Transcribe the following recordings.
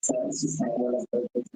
So it's just like one of those things.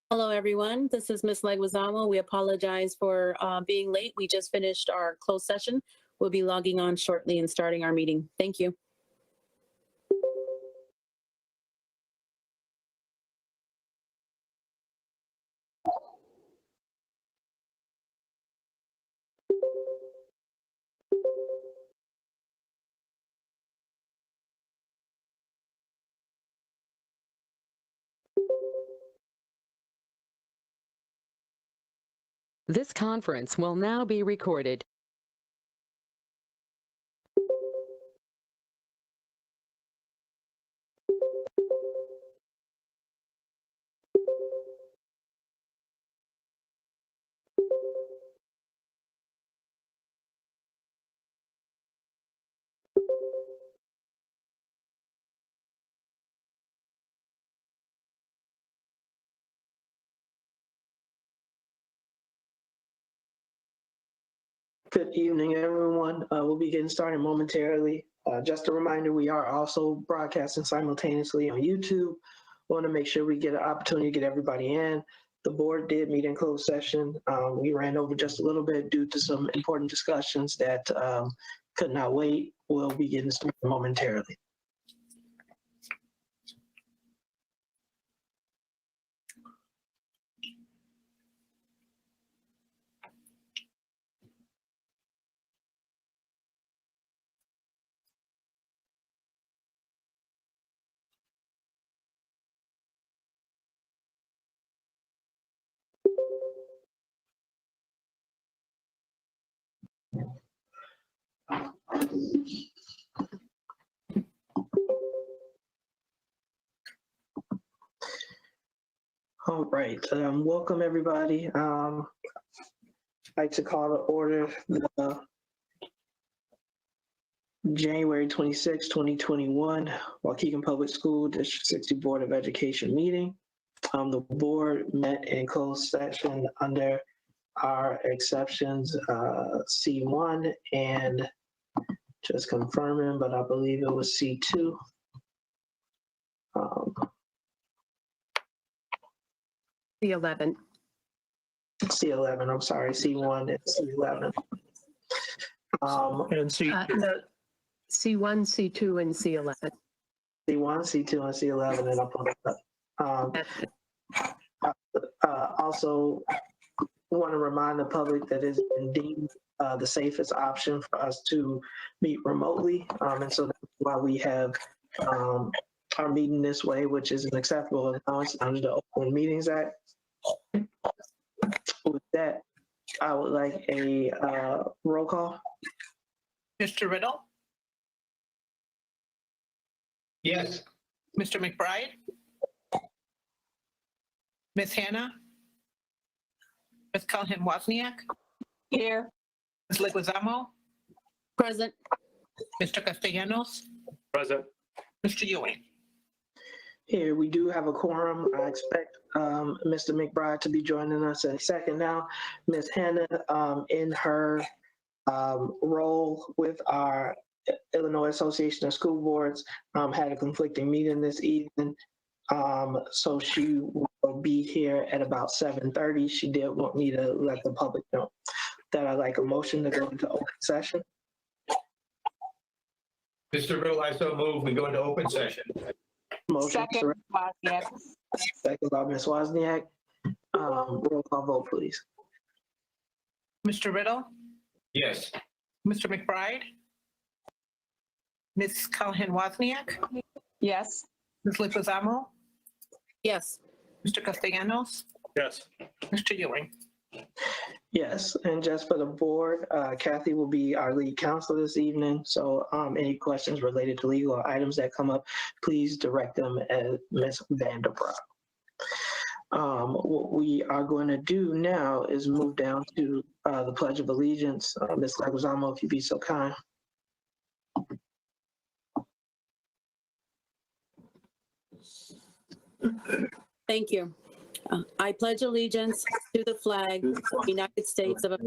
Hello, everyone. This is Ms. Legwazawa. We apologize for being late. We just finished our closed session. We'll be logging on shortly and starting our meeting. Thank you. This conference will now be recorded. Good evening, everyone. We'll be getting started momentarily. Just a reminder, we are also broadcasting simultaneously on YouTube. Want to make sure we get an opportunity to get everybody in. The board did meet in closed session. We ran over just a little bit due to some important discussions that could not wait. We'll be getting started momentarily. All right, welcome everybody. I'd like to call to order the January 26, 2021 Waukegan Public School District 60 Board of Education meeting. The board met in closed session under our exceptions C1 and just confirming, but I believe it was C2. C11. C11, I'm sorry, C1 and C11. And C. C1, C2, and C11. C1, C2, and C11, and I'll put it up. Also, want to remind the public that it's been deemed the safest option for us to meet remotely. And so that's why we have our meeting this way, which is an acceptable allowance under the Open Meetings Act. With that, I would like a roll call. Mr. Riddle, Yes. Mr. McBride, Ms. Hannah, Ms. Calhoun Wozniak, Here. Ms. Leguizamo, Present. Mr. Castellanos, Present. Mr. Ewing. Here, we do have a quorum. I expect Mr. McBride to be joining us in a second now. Ms. Hannah, in her role with our Illinois Association of School Boards, had a conflicting meeting this evening. So she will be here at about 7:30. She did want me to let the public know that I'd like a motion to go into open session. Mr. Riddle, I so move. We go into open session. Motion, Second, Wozniak. second by Ms. Wozniak. Roll call vote, please. Mr. Riddle, Yes. Mr. McBride, Ms. Calhoun Wozniak, Yes. Ms. Leguizamo, Yes. Mr. Castellanos, Yes. Mr. Ewing. Yes, and just for the board, Kathy will be our lead counsel this evening. So any questions related to legal items that come up, please direct them at Ms. Vanderbroek. What we are going to do now is move down to the Pledge of Allegiance. Ms. Leguizamo, if you'd be so kind. Thank you. I pledge allegiance to the flag of the United States of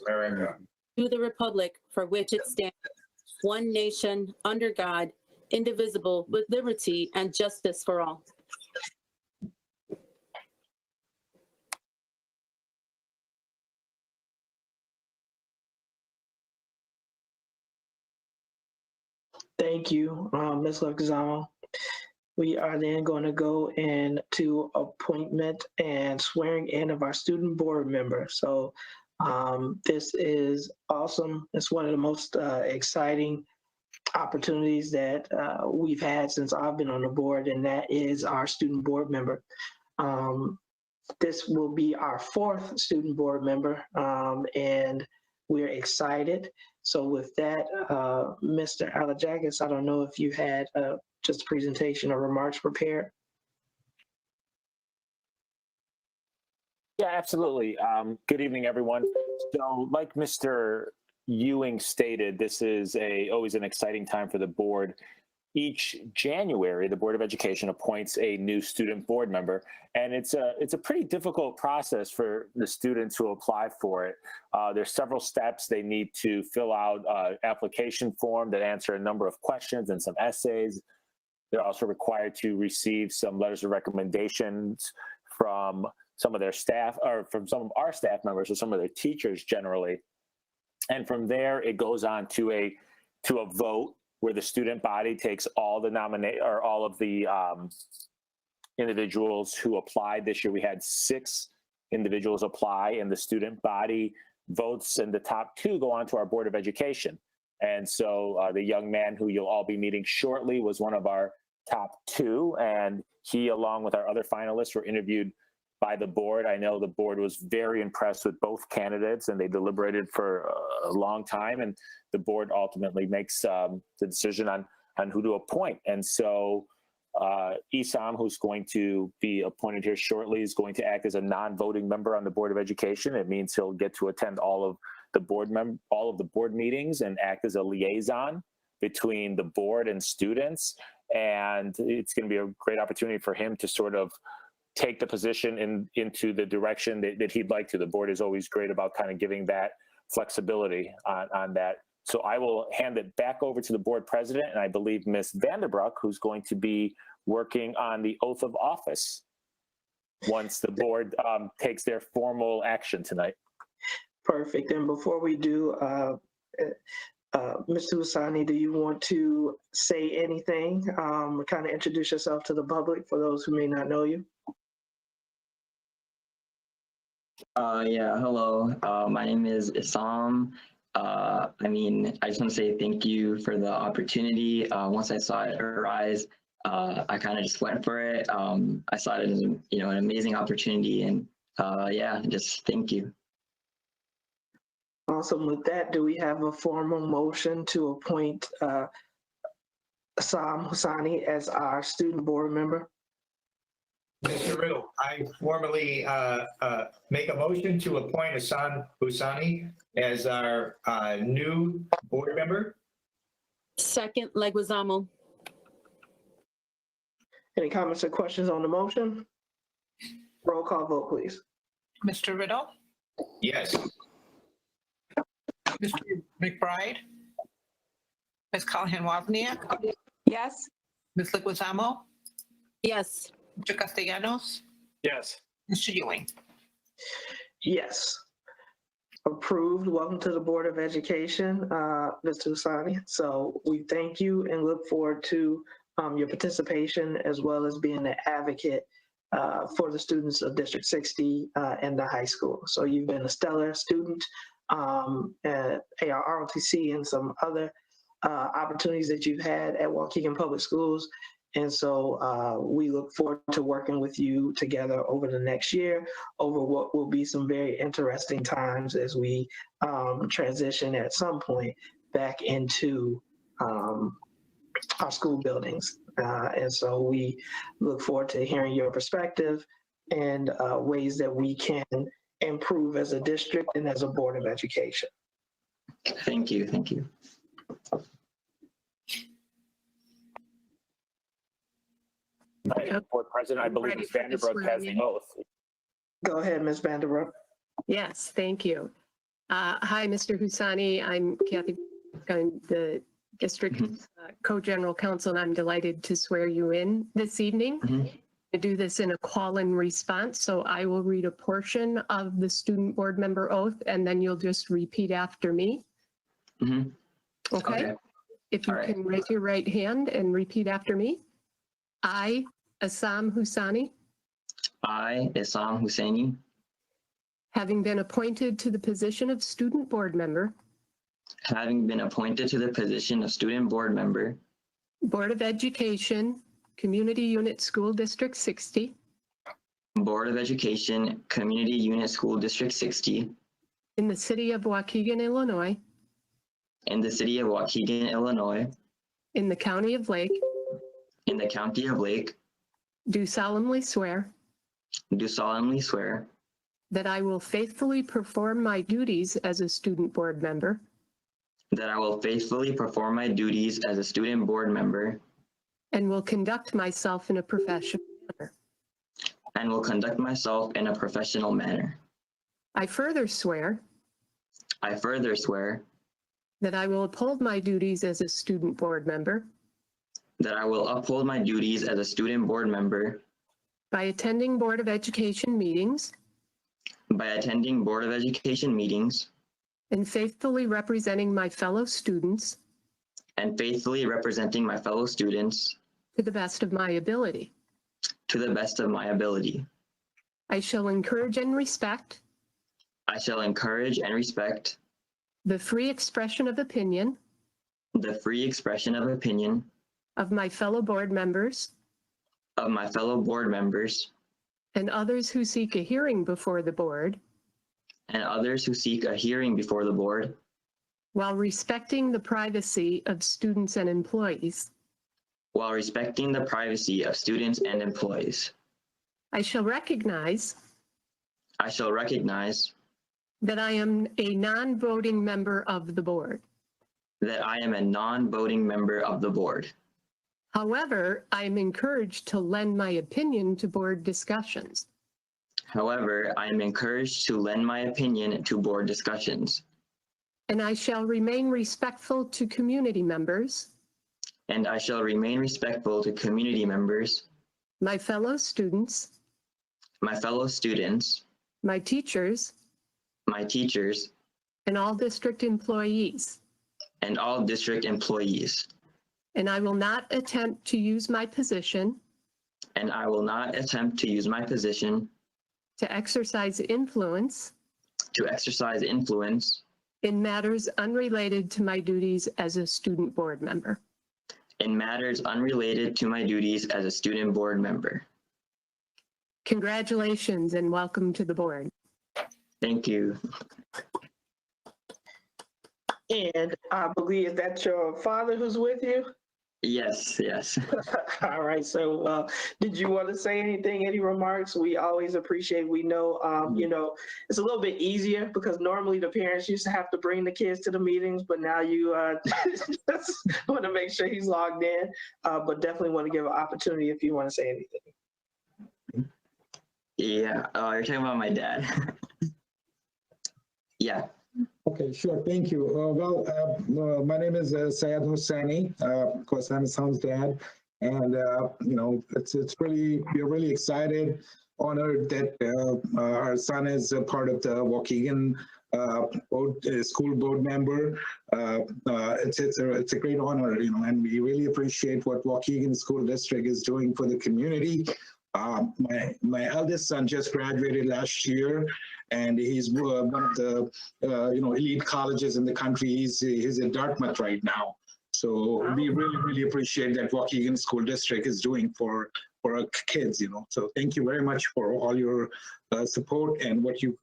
America, to the republic for which it stands, one nation, under God, indivisible, with liberty and justice for all. Thank you, Ms. Leguizamo. We are then going to go into appointment and swearing in of our student board member. So this is awesome. It's one of the most exciting opportunities that we've had since I've been on the board, and that is our student board member. This will be our fourth student board member, and we're excited. So with that, Mr. Alajakis, I don't know if you had just a presentation or remarks prepared. Yeah, absolutely. Good evening, everyone. So like Mr. Ewing stated, this is always an exciting time for the board. Each January, the Board of Education appoints a new student board member, and it's a pretty difficult process for the students who apply for it. There's several steps. They need to fill out an application form that answer a number of questions and some essays. They're also required to receive some letters of recommendations from some of their staff, or from some of our staff members, or some of their teachers generally. And from there, it goes on to a vote where the student body takes all of the individuals who applied. This year we had 6 individuals apply, and the student body votes, and the top 2 go on to our Board of Education. And so the young man who you'll all be meeting shortly was one of our top 2, and he, along with our other finalists, were interviewed by the board. I know the board was very impressed with both candidates, and they deliberated for a long time, and the board ultimately makes the decision on who to appoint. And so Isam, who's going to be appointed here shortly, is going to act as a non-voting member on the Board of Education. It means he'll get to attend all of the board meetings and act as a liaison between the board and students. And it's going to be a great opportunity for him to sort of take the position into the direction that he'd like to. The board is always great about kind of giving that flexibility on that. So I will hand it back over to the board president, and I believe Ms. Vanderbroek, who's going to be working on the oath of office once the board takes their formal action tonight. Perfect. And before we do, Mr. Usani, do you want to say anything? Kind of introduce yourself to the public for those who may not know you. Yeah, hello. My name is Isam. I just want to say thank you for the opportunity. Once I saw it arise, I kind of just went for it. I saw it as, an amazing opportunity, and just thank you. Awesome. With that, do we have a formal motion to appoint Sam Husani as our student board member? Mr. Riddle, I formally make a motion to appoint Hassan Husani as our new board member. Second, Leguizamo. Any comments or questions on the motion? Roll call vote, please. Mr. Riddle, Yes. Mr. McBride, Ms. Callahan Wozniak, Yes. Ms. Leguizamo, Yes. Mr. Castellanos, Yes. Mr. Ewing. Yes. Approved. Welcome to the Board of Education, Mr. Husani. So we thank you and look forward to your participation as well as being an advocate for the students of District 60 and the high school. So you've been a stellar student at ARROTC and some other opportunities that you've had at Waukegan Public Schools. And so we look forward to working with you together over the next year, over what will be some very interesting times as we transition at some point back into our school buildings. And so we look forward to hearing your perspective and ways that we can improve as a district and as a Board of Education. Thank you. Thank you. Board President, I believe Ms. Vanderbrook has the oath. Go ahead, Ms. Vanderbrook. Yes, thank you. Hi, Mr. Husani. I'm Kathy. I'm the district co-general counsel, and I'm delighted to swear you in this evening. To do this in a call and response, so I will read a portion of the student board member oath, and then you'll just repeat after me. Okay? If you All right. can raise your right hand and repeat after me. I, Assam Husani, I, Isam Husseini, having been appointed to the position of student board member, having been appointed to the position of student board member, Board of Education, Community Unit School District 60, Board of Education, Community Unit School District 60, in the city of Waukegan, Illinois, in the city of Waukegan, Illinois, in the county of Lake, in the county of Lake, do solemnly swear do solemnly swear that I will faithfully perform my duties as a student board member that I will faithfully perform my duties as a student board member and will conduct myself in a professional manner. and will conduct myself in a professional manner. I further swear I further swear that I will uphold my duties as a student board member that I will uphold my duties as a student board member by attending Board of Education meetings by attending Board of Education meetings and faithfully representing my fellow students and faithfully representing my fellow students to the best of my ability. to the best of my ability. I shall encourage and respect I shall encourage and respect the free expression of opinion the free expression of opinion of my fellow board members of my fellow board members and others who seek a hearing before the board, and others who seek a hearing before the board, while respecting the privacy of students and employees. while respecting the privacy of students and employees. I shall recognize I shall recognize that I am a non-voting member of the board. that I am a non-voting member of the board. However, I am encouraged to lend my opinion to board discussions. However, I am encouraged to lend my opinion to board discussions, And I shall remain respectful to community members, and I shall remain respectful to community members, my fellow students, my fellow students, my teachers, my teachers, and all district employees. and all district employees. and I will not attempt to use my position And I will not attempt to use my position to exercise influence to exercise influence in matters unrelated to my duties as a student board member. in matters unrelated to my duties as a student board member. Congratulations and welcome to the board. Thank you. And I believe that's your father who's with you? Yes, yes. All right, so did you want to say anything, any remarks? We always appreciate, we know, it's a little bit easier because normally the parents used to have to bring the kids to the meetings, but now you just want to make sure he's logged in, but definitely want to give an opportunity if you want to say anything. Yeah, you're talking about my dad. Yeah. Okay, sure. Thank you. My name is Syed Hosseini. Of course, I'm Hassan's dad, and we're really excited, honored that our son is a part of the Waukegan school board member. It's a great honor, and we really appreciate what Waukegan School District is doing for the community. My eldest son just graduated last year, and he's one of the elite colleges in the country. He's in Dartmouth right now. So we really appreciate that Waukegan School District is doing for our kids. So thank you very much for all your support and what you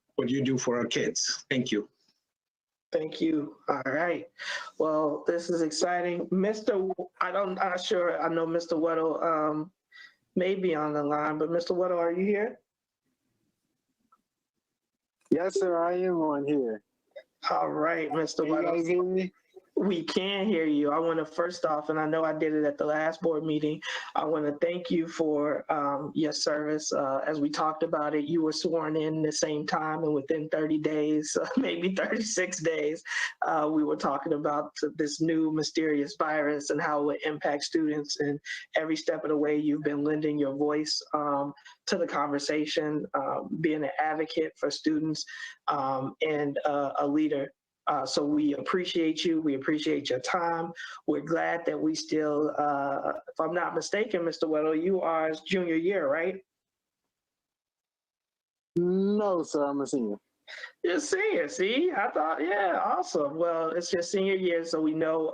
do for our kids. Thank you. Thank you. All right. Well, this is exciting. I'm not sure. I know Mr. Weddle may be on the line, but Mr. Weddle, are you here? Yes, sir, I am on here. All right, Mr. Can you guys Weddle. hear me? We can hear you. I want to first off, and I know I did it at the last board meeting, I want to thank you for your service. As we talked about it, you were sworn in the same time, and within 30 days, maybe 36 days, we were talking about this new mysterious virus and how it would impact students. And every step of the way, you've been lending your voice to the conversation, being an advocate for students, and a leader. So we appreciate you. We appreciate your time. We're glad that we still, if I'm not mistaken, Mr. Weddle, you are junior year, right? No, sir, I'm a senior. You're a senior, see? I thought, yeah, awesome. Well, it's your senior year, so we know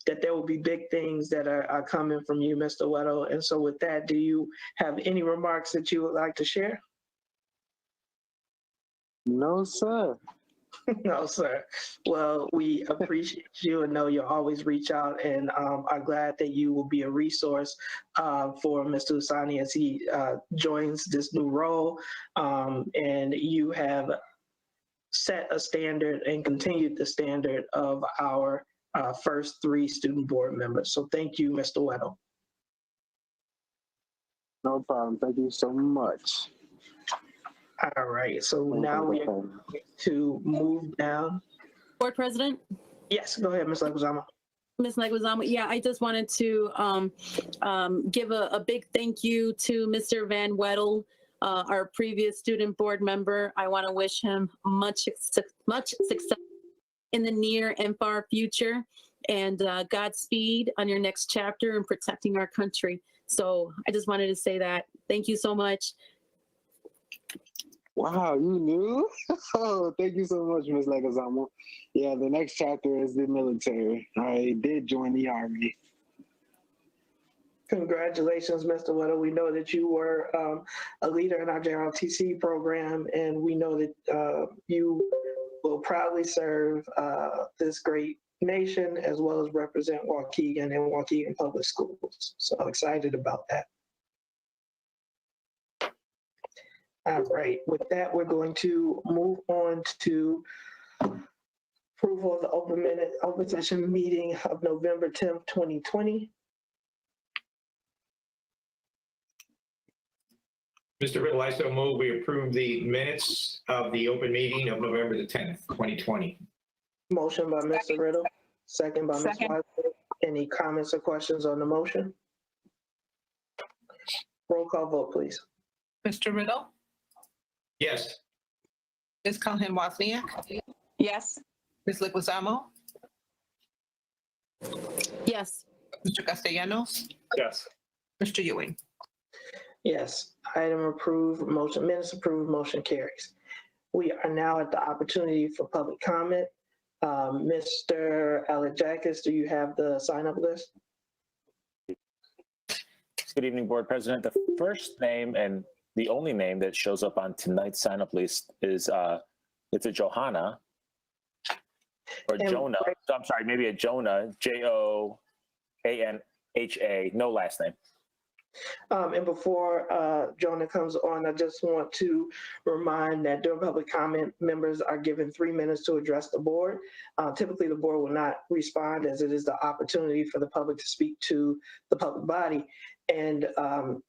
that there will be big things that are coming from you, Mr. Weddle. And so with that, do you have any remarks that you would like to share? No, sir. No, sir. Well, we appreciate you and know you'll always reach out, and are glad that you will be a resource for Mr. Hosseini as he joins this new role. And you have set a standard and continued the standard of our first 3 student board members. So thank you, Mr. Weddle. No problem. Thank you so much. All right, so now we are going to move down. Board President? Yes, go ahead, Ms. Leguizamo. Ms. Leguizamo, yeah, I just wanted to give a big thank you to Mr. Van Weddle, our previous student board member. I want to wish him much success in the near and far future, and Godspeed on your next chapter in protecting our country. So I just wanted to say that. Thank you so much. Wow, you knew? Oh, thank you so much, Ms. Leguizamo. Yeah, the next chapter is the military. I did join the Army. Congratulations, Mr. Weddle. We know that you were a leader in our JROTC program, and we know that you will proudly serve this great nation as well as represent Waukegan and Waukegan Public Schools. So excited about that. All right, with that, we're going to move on to approval of the open session meeting of November 10th, 2020. Mr. Riddle, I so move we approve the minutes of the open meeting of November the 10th, 2020. Motion by Mr. Riddle, second by Ms. Second. Wiseman. Any comments or questions on the motion? Roll call vote, please. Mr. Riddle, Yes. Ms. Callahan Wozniak, Yes. Ms. Leguizamo, Yes. Mr. Castellanos, Yes. Mr. Ewing. Yes, item approved, motion, minutes approved, motion carries. We are now at the opportunity for public comment. Mr. Alexakis, do you have the sign-up list? Good evening, Board President. The first name and the only name that shows up on tonight's sign-up list is it's a Johanna or And- Jonah. I'm sorry, maybe a Jonah, Joanha, no last name. And before Jonah comes on, I just want to remind that during public comment, members are given 3 minutes to address the board. Typically, the board will not respond as it is the opportunity for the public to speak to the public body, and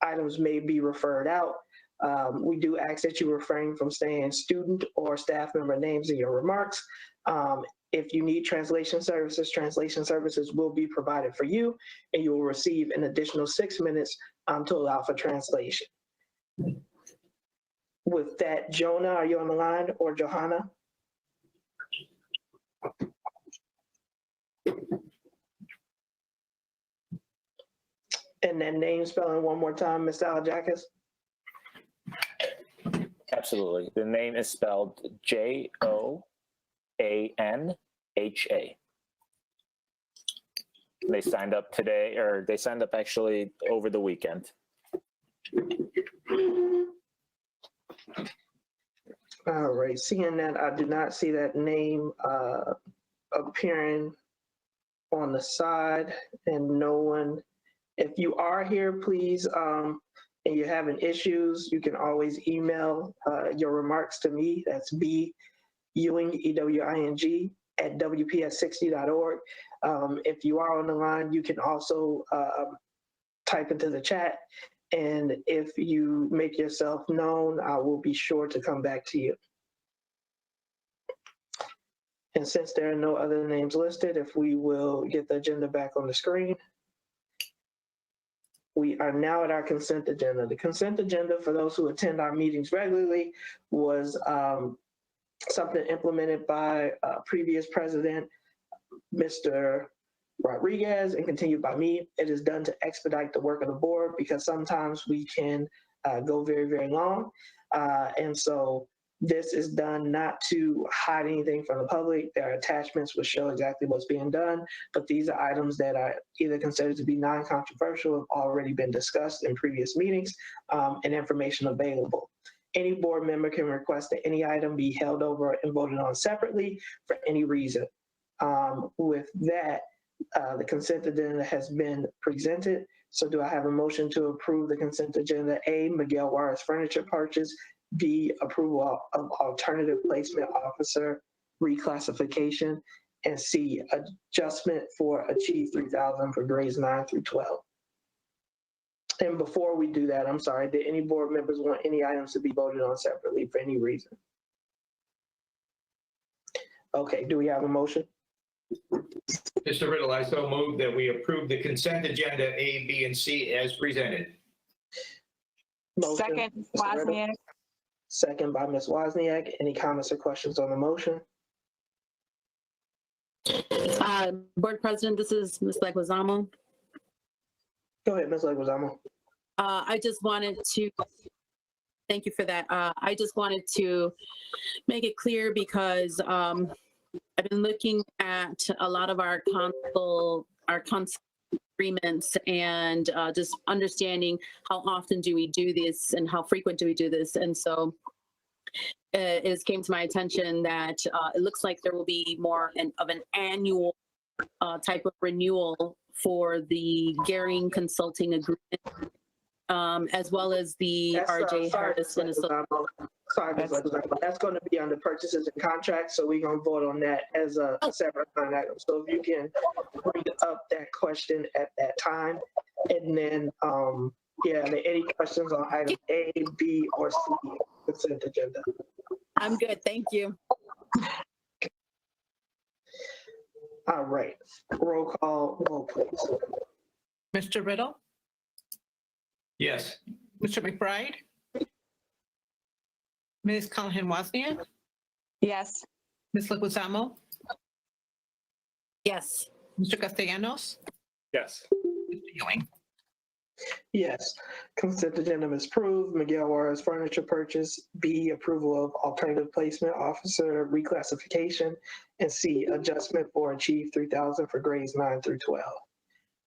items may be referred out. We do ask that you refrain from saying student or staff member names in your remarks. If you need translation services will be provided for you, and you will receive an additional 6 minutes to allow for translation. With that, Jonah, are you on the line, or Johanna? And then name spelling one more time, Mr. Alexakis. Absolutely. The name is spelled Joanha. They signed up today, or they signed up actually over the weekend. All right, seeing that I do not see that name appearing on the side, and no one, if you are here, please, and you're having issues, you can always email your remarks to me. That's B Ewing, EWING, at WPS60.org. If you are on the line, you can also type into the chat. And if you make yourself known, I will be sure to come back to you. And since there are no other names listed, if we will get the agenda back on the screen. We are now at our consent agenda. The consent agenda, for those who attend our meetings regularly, was something implemented by previous president, Mr. Rodriguez, and continued by me. It is done to expedite the work of the board because sometimes we can go very, very long. And so this is done not to hide anything from the public. There are attachments which show exactly what's being done, but these are items that are either considered to be non-controversial, have already been discussed in previous meetings, and information available. Any board member can request that any item be held over and voted on separately for any reason. With that, the consent agenda has been presented. So do I have a motion to approve the consent agenda? A, Miguel Juarez furniture purchase. B, approval of alternative placement officer reclassification. And C, adjustment for Achieve 3000 for grades 9 through 12. And before we do that, I'm sorry, did any board members want any items to be voted on separately for any reason? Okay, do we have a motion? Mr. Riddle, I so move that we approve the consent agenda A, B, and C as presented. Motion, Second, Mr. Riddle. Wozniak. Second by Ms. Wozniak. Any comments or questions on the motion? Board President, this is Ms. Leguizamo. Go ahead, Ms. Leguizamo. I just wanted to, thank you for that. I just wanted to make it clear because I've been looking at a lot of our council agreements and just understanding how often do we do this and how frequent do we do this. And so it came to my attention that it looks like there will be more of an annual type of renewal for the Gehring Consulting Agreement, as well as the RJ Harris and Associates. Sorry, Ms. Leguizamo. That's going to be under purchases and contracts, so we're going to vote on that as a separate line item. So if you can bring up that question at that time, and then, yeah, are there any questions on item A, B, or C, consent agenda? I'm good, thank you. All right, roll call, vote please. Mr. Riddle, Yes. Mr. McBride, Ms. Callahan Wozniak, Yes. Ms. Leguizamo, Yes. Mr. Castellanos, Yes. Mr. Ewing. Yes. Consent agenda is approved. Miguel Juarez furniture purchase. B, approval of alternative placement officer reclassification. And C, adjustment for Chief 3000 for grades 9 through 12.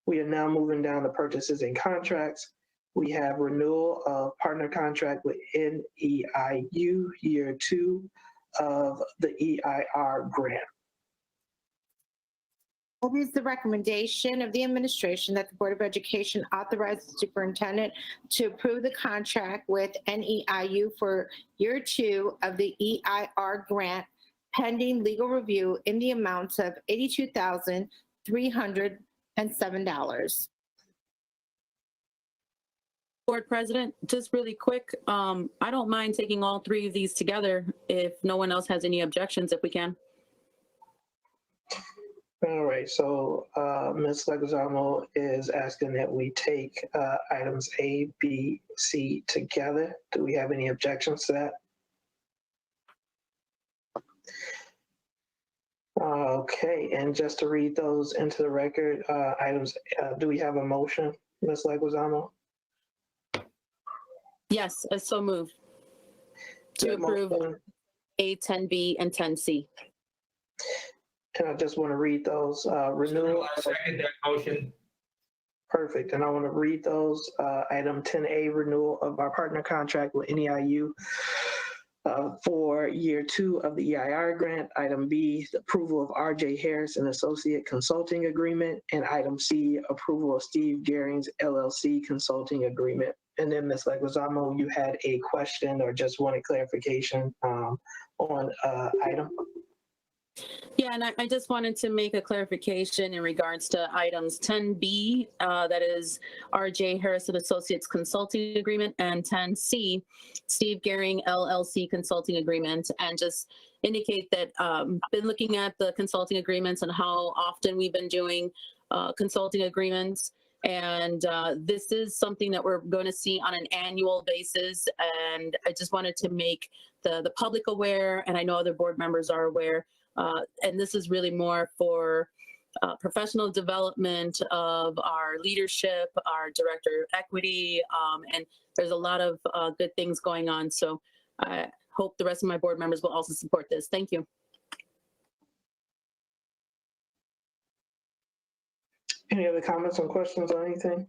We are now moving down to purchases and contracts. We have renewal of partner contract with NEIU year 2 of the EIR grant. It is the recommendation of the administration that the Board of Education authorize the superintendent to approve the contract with NEIU for year 2 of the EIR grant pending legal review in the amount of $82,307. Board President, just really quick, I don't mind taking all three of these together if no one else has any objections, if we can. All right, so Ms. Leguizamo is asking that we take items A, B, C together. Do we have any objections to that? Okay, and just to read those into the record, items, do we have a motion, Ms. Leguizamo? Yes, I so move to approve A, 10B, and 10C. And I just want to read those renewal. I second that motion. Perfect. And I want to read those. Item 10A, renewal of our partner contract with NEIU for year 2 of the EIR grant. Item B, the approval of RJ Harris and Associate Consulting Agreement. And item C, approval of Steve Gearing's LLC Consulting Agreement. And then Ms. Leguizamo, you had a question or just wanted clarification on item. Yeah, and I just wanted to make a clarification in regards to items 10B, that is RJ Harrison Associates Consulting Agreement, and 10C, Steve Gearing LLC Consulting Agreement, and just indicate that been looking at the consulting agreements and how often we've been doing consulting agreements. And this is something that we're going to see on an annual basis. And I just wanted to make the public aware, and I know other board members are aware. And this is really more for professional development of our leadership, our director of equity, and there's a lot of good things going on. So I hope the rest of my board members will also support this. Thank you. Any other comments or questions or anything?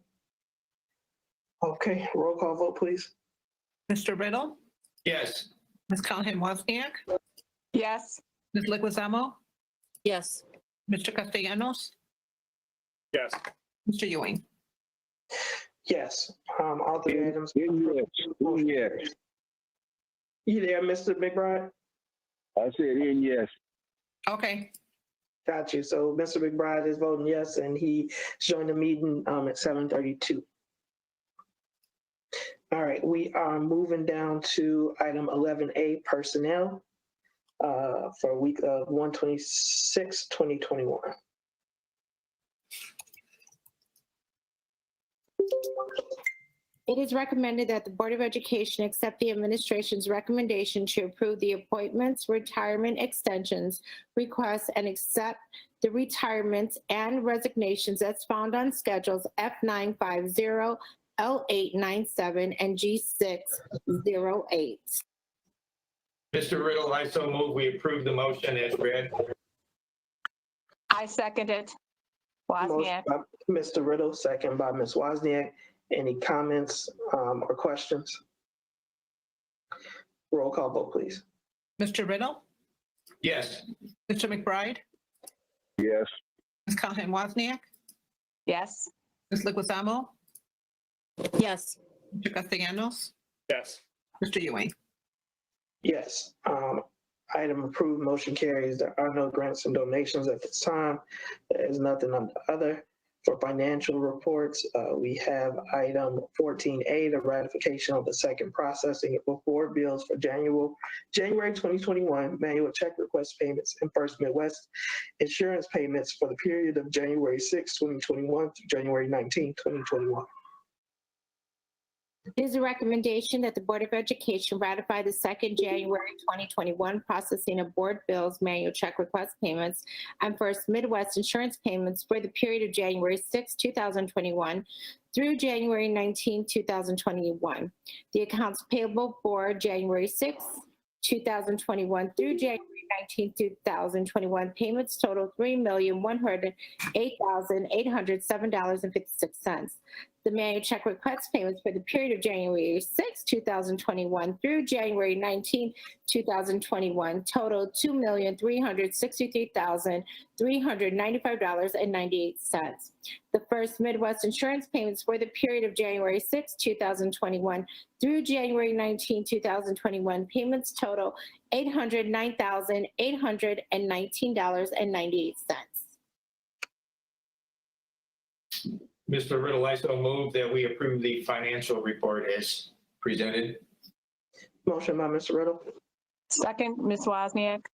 Okay, roll call vote, please. Mr. Riddle, Yes. Ms. Callahan Wozniak, Yes. Ms. Leguizamo, Yes. Mr. Castellanos, Yes. Mr. Ewing. Yes, all three items. Yes. You there, Mr. McBride? I said yes. Okay, Got you. So Mr. McBride is voting yes, and he joined the meeting at 7:32. All right, we are moving down to item 11A, personnel, for week of 1/26/2021. It is recommended that the Board of Education accept the administration's recommendation to approve the appointments, retirement extensions, requests, and accept the retirements and resignations as found on schedules F950, L897, and G608. Mr. Riddle, I so move we approve the motion as read. I second it. Wozniak. Motion by Mr. Riddle, second by Ms. Wozniak. Any comments or questions? Roll call vote, please. Mr. Riddle, Yes. Mr. McBride, Yes. Ms. Callahan Wozniak, Yes. Ms. Leguizamo, Yes. Mr. Castellanos, Yes. Mr. Ewing. Yes. Item approved, motion carries. There are no grants and donations at this time. There is nothing on the other. For financial reports, we have item 14A, the ratification of the second processing of board bills for January 2021 manual check request payments and First Midwest insurance payments for the period of January 6, 2021 to January 19, 2021. It is a recommendation that the Board of Education ratify the second January 2021 processing of board bills, manual check request payments, and First Midwest insurance payments for the period of January 6, 2021 through January 19, 2021. The accounts payable for January 6, 2021 through January 19, 2021 payments total $3,108,807.56. The manual check request payments for the period of January 6, 2021 through January 19, 2021 total $2,363,395.98. The First Midwest insurance payments for the period of January 6, 2021 through January 19, 2021 payments total $809,819.98. Mr. Riddle, I so move that we approve the financial report as presented. Motion by Mr. Riddle, Second, Ms. Wozniak.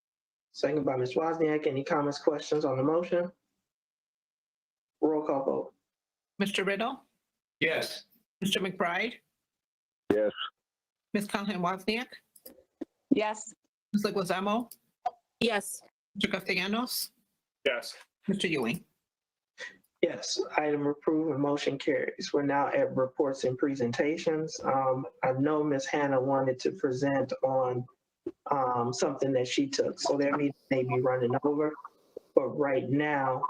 second by Ms. Wozniak. Any comments, questions on the motion? Roll call vote. Mr. Riddle, Yes. Mr. McBride, Yes. Ms. Callahan Wozniak, Yes. Ms. Leguizamo, Yes. Mr. Castellanos, Yes. Mr. Ewing. Yes, item approved and motion carries. We're now at reports and presentations. I know Ms. Hannah wanted to present on something that she took, so their meeting may be running over. But right now,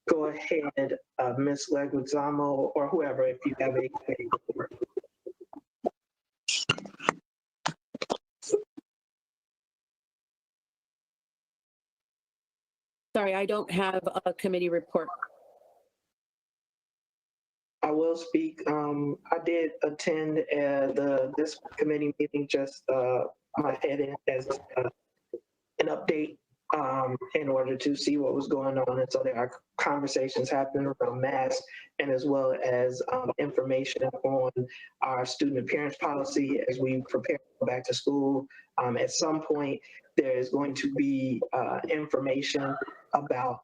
go ahead, Ms. Leguizamo or whoever, if you have a committee report. Sorry, I don't have a committee report. I will speak. I did attend this committee meeting, just my head in as an update in order to see what was going on. And so there are conversations happening around masks and as well as information on our student appearance policy as we prepare to go back to school. At some point, there is going to be information about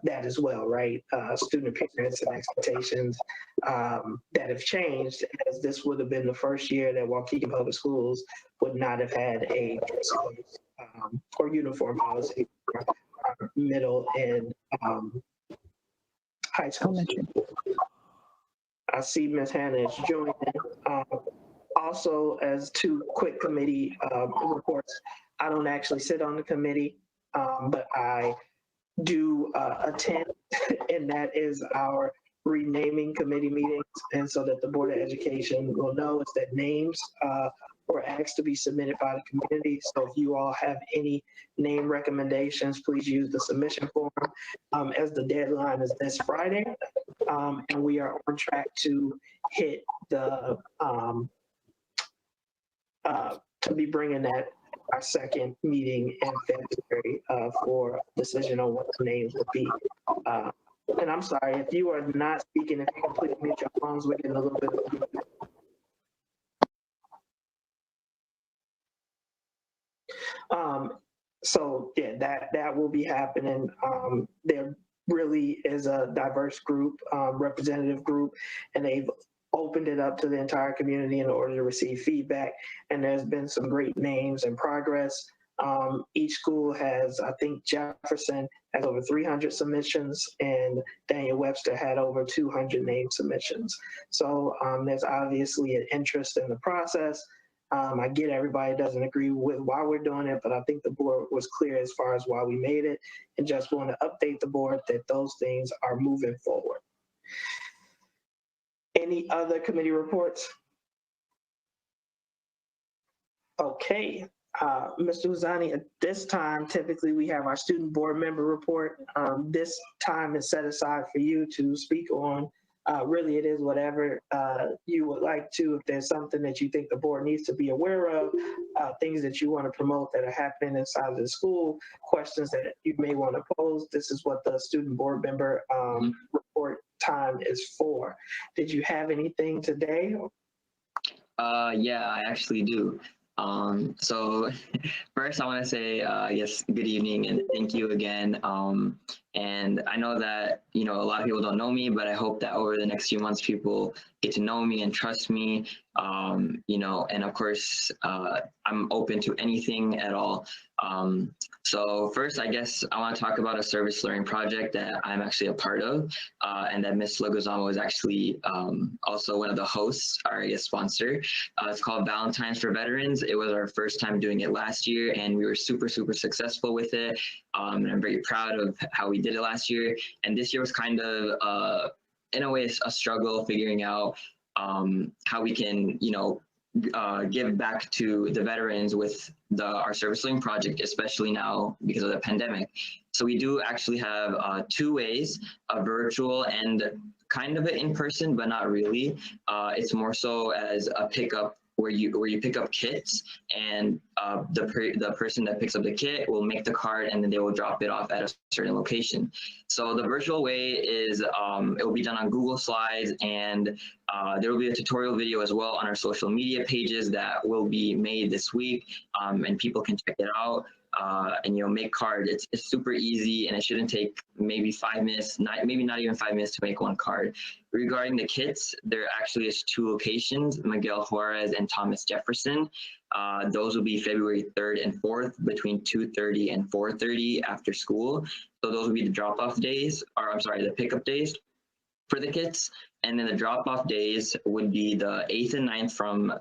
that as well, right? Student appearance and expectations that have changed, as this would have been the first year that Waukegan Public Schools would not have had a dress code or uniform policy for middle and high school. I see Ms. Hannah is joining. Also, as two quick committee reports, I don't actually sit on the committee, but I do attend, and that is our renaming committee meetings. And so that the Board of Education will know is that names were asked to be submitted by the community. So if you all have any name recommendations, please use the submission form as the deadline is this Friday. And we are on track to hit the, to be bringing that our second meeting in February for decision on what the names will be. And I'm sorry, if you are not speaking, if you can please mute your phones, we're getting a little bit of so yeah, that will be happening. There really is a diverse group, representative group, and they've opened it up to the entire community in order to receive feedback. And there's been some great names and progress. Each school has, I think Jefferson has over 300 submissions and Daniel Webster had over 200 name submissions. So there's obviously an interest in the process. I get everybody doesn't agree with why we're doing it, but I think the board was clear as far as why we made it, and just want to update the board that those things are moving forward. Any other committee reports? Okay, Mr. Uzani, at this time, typically we have our student board member report. This time is set aside for you to speak on. Really, it is whatever you would like to. If there's something that you think the board needs to be aware of, things that you want to promote that are happening inside of the school, questions that you may want to pose, this is what the student board member report time is for. Did you have anything today? Yeah, I actually do. So first I want to say, yes, good evening and thank you again. And I know that, you know, a lot of people don't know me, but I hope that over the next few months, people get to know me and trust me, you know, and of course, I'm open to anything at all. So first, I guess I want to talk about a service learning project that I'm actually a part of, and that Ms. Logozamo is actually also one of the hosts, our sponsor. It's called Valentine's for Veterans. It was our first time doing it last year, and we were super, super successful with it. And I'm very proud of how we did it last year. And this year was kind of, in a way, a struggle figuring out how we can, you know, give back to the veterans with our service learning project, especially now because of the pandemic. So we do actually have 2 ways, a virtual and kind of an in-person, but not really. It's more so as a pickup where you pick up kits, and the person that picks up the kit will make the card, and then they will drop it off at a certain location. So the virtual way is it will be done on Google Slides, and there will be a tutorial video as well on our social media pages that will be made this week, and people can check it out. And you know, make card. It's super easy, and it shouldn't take maybe 5 minutes, maybe not even 5 minutes to make 1 card. Regarding the kits, there actually is 2 locations, Miguel Juarez and Thomas Jefferson. Those will be February 3rd and 4th between 2:30 and 4:30 after school. So those will be the drop-off days, or I'm sorry, the pickup days for the kits. And then the drop-off days would be the 8th and 9th from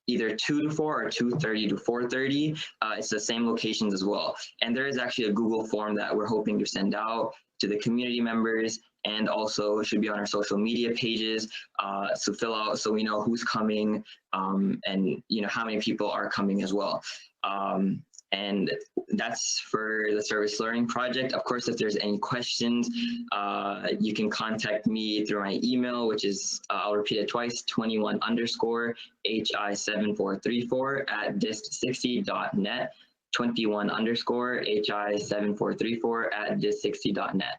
either 2 to 4 or 2:30 to 4:30. It's the same locations as well. And there is actually a Google form that we're hoping to send out to the community members, and also it should be on our social media pages. So fill out so we know who's coming, and you know how many people are coming as well. And that's for the service learning project. Of course, if there's any questions, you can contact me through my email, which is, I'll repeat it twice, 21_HI7434@dist60.net, 21_HI7434@dist60.net.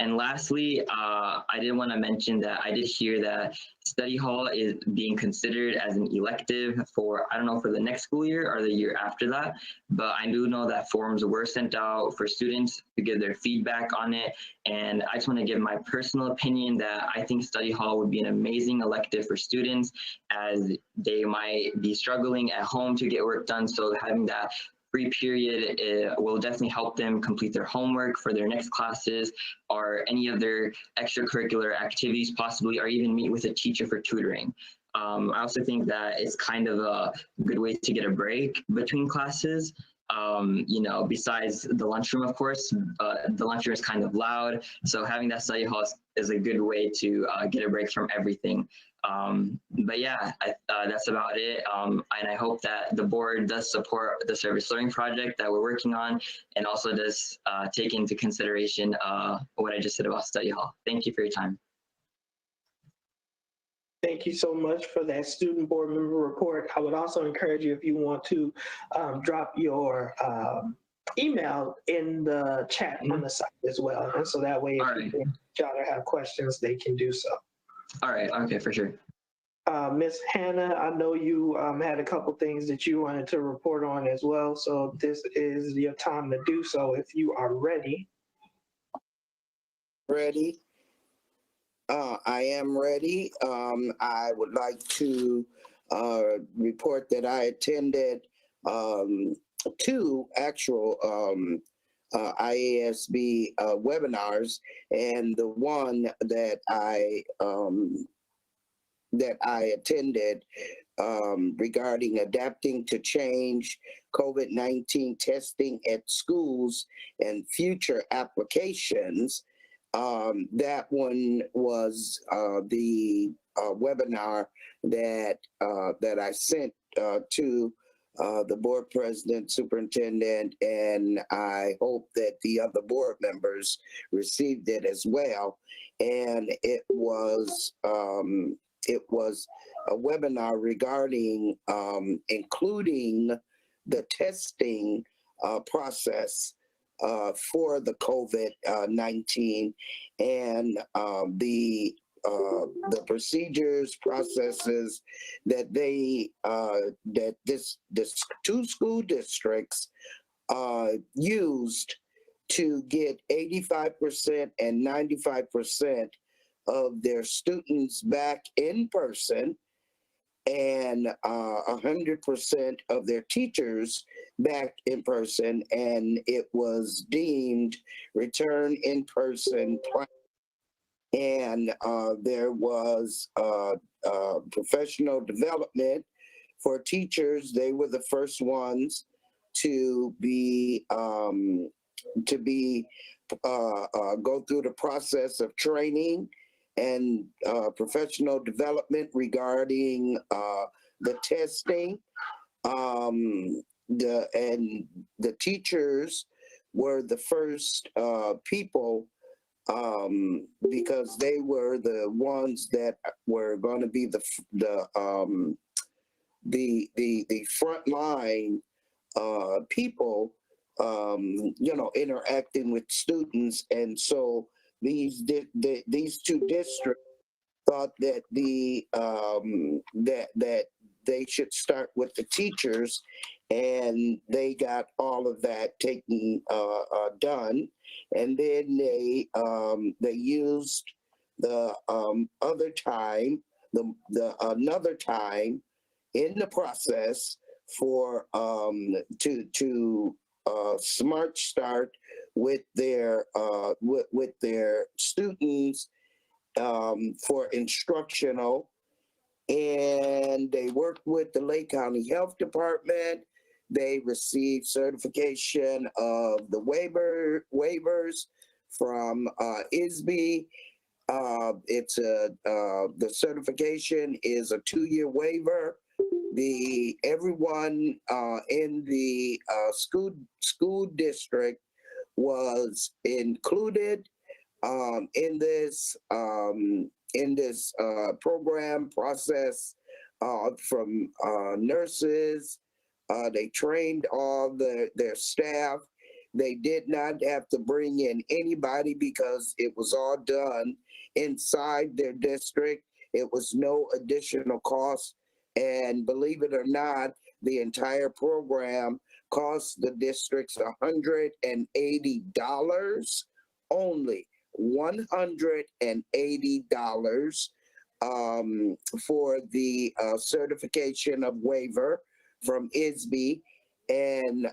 And lastly, I did want to mention that I did hear that study hall is being considered as an elective for, I don't know, for the next school year or the year after that, but I do know that forms were sent out for students to give their feedback on it. And I just want to give my personal opinion that I think study hall would be an amazing elective for students, as they might be struggling at home to get work done. So having that free period will definitely help them complete their homework for their next classes or any of their extracurricular activities possibly, or even meet with a teacher for tutoring. I also think that it's kind of a good way to get a break between classes. You know, besides the lunchroom, of course, the lunchroom is kind of loud. So having that study hall is a good way to get a break from everything. But yeah, that's about it. And I hope that the board does support the service learning project that we're working on, and also does take into consideration what I just said about study hall. Thank you for your time. Thank you so much for that student board member report. I would also encourage you, if you want to drop your email in the chat on the site as well. And so that way, if y'all have questions, they can do so. All right. Okay, for sure. Ms. Hannah, I know you had a couple things that you wanted to report on as well. So this is your time to do so if you are ready. Ready. I am ready. I would like to report that I attended 2 actual IASB webinars, and the one that I attended regarding adapting to change, COVID-19 testing at schools and future applications. That one was the webinar that I sent to the board president, superintendent, and I hope that the other board members received it as well. And it was a webinar regarding including the testing process for the COVID-19 and the the procedures, processes that this two school districts used to get 85% and 95% of their students back in person, and 100% of their teachers back in person, and it was deemed return in person plan. And there was professional development for teachers. They were the first ones to go through the process of training and professional development regarding the testing. The teachers were the first people, because they were the ones that were going to be the front line people, interacting with students. And so these two districts thought that that they should start with the teachers, and they got all of that taken done, and then they used the other time, another time in the process for to Smart Start with their students for instructional. And they worked with the Lake County Health Department. They received certification of the waivers from ISB. The certification is a 2-year waiver. Everyone in the school district was included in this program process, from nurses. They trained all their staff. They did not have to bring in anybody because it was all done inside their district. It was no additional cost. And believe it or not, the entire program cost the districts $180 only. $180 for the certification of waiver from ISB. And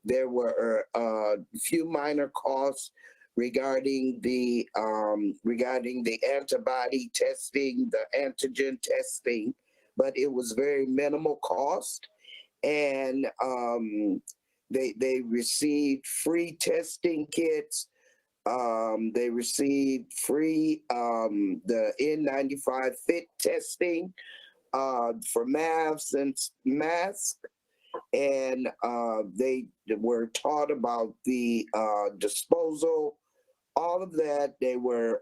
there were a few minor costs regarding the antibody testing, the antigen testing, but it was very minimal cost. And they received free testing kits. They received free the N95 fit testing for masks, and they were taught about the disposal. All of that. There were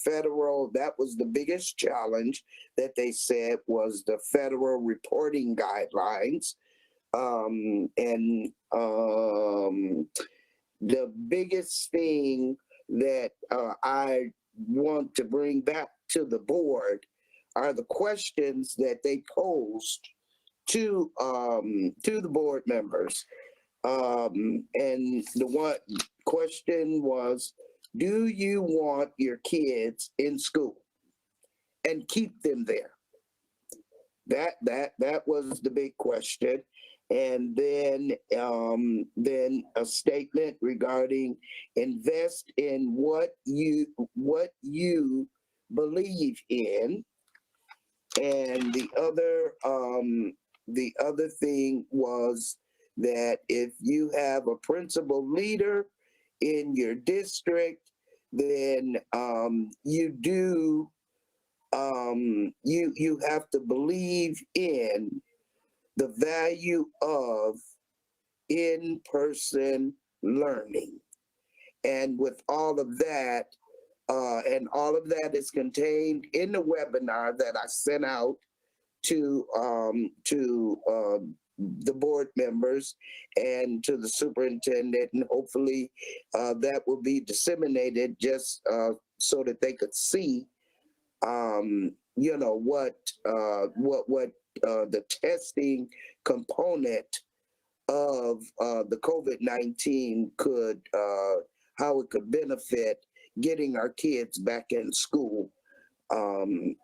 federal. That was the biggest challenge that they said was the federal reporting guidelines, and the biggest thing that I want to bring back to the board are the questions that they posed to the board members. And the one question was, do you want your kids in school and keep them there? That was the big question. And then a statement regarding invest in what you believe in. And the other thing was that if you have a principal leader in your district, then you have to believe in the value of in-person learning. And with all of that, and all of that is contained in the webinar that I sent out to the board members and to the superintendent, and hopefully that will be disseminated just so that they could see, you know, what the testing component of the COVID-19 could, how it could benefit getting our kids back in school. And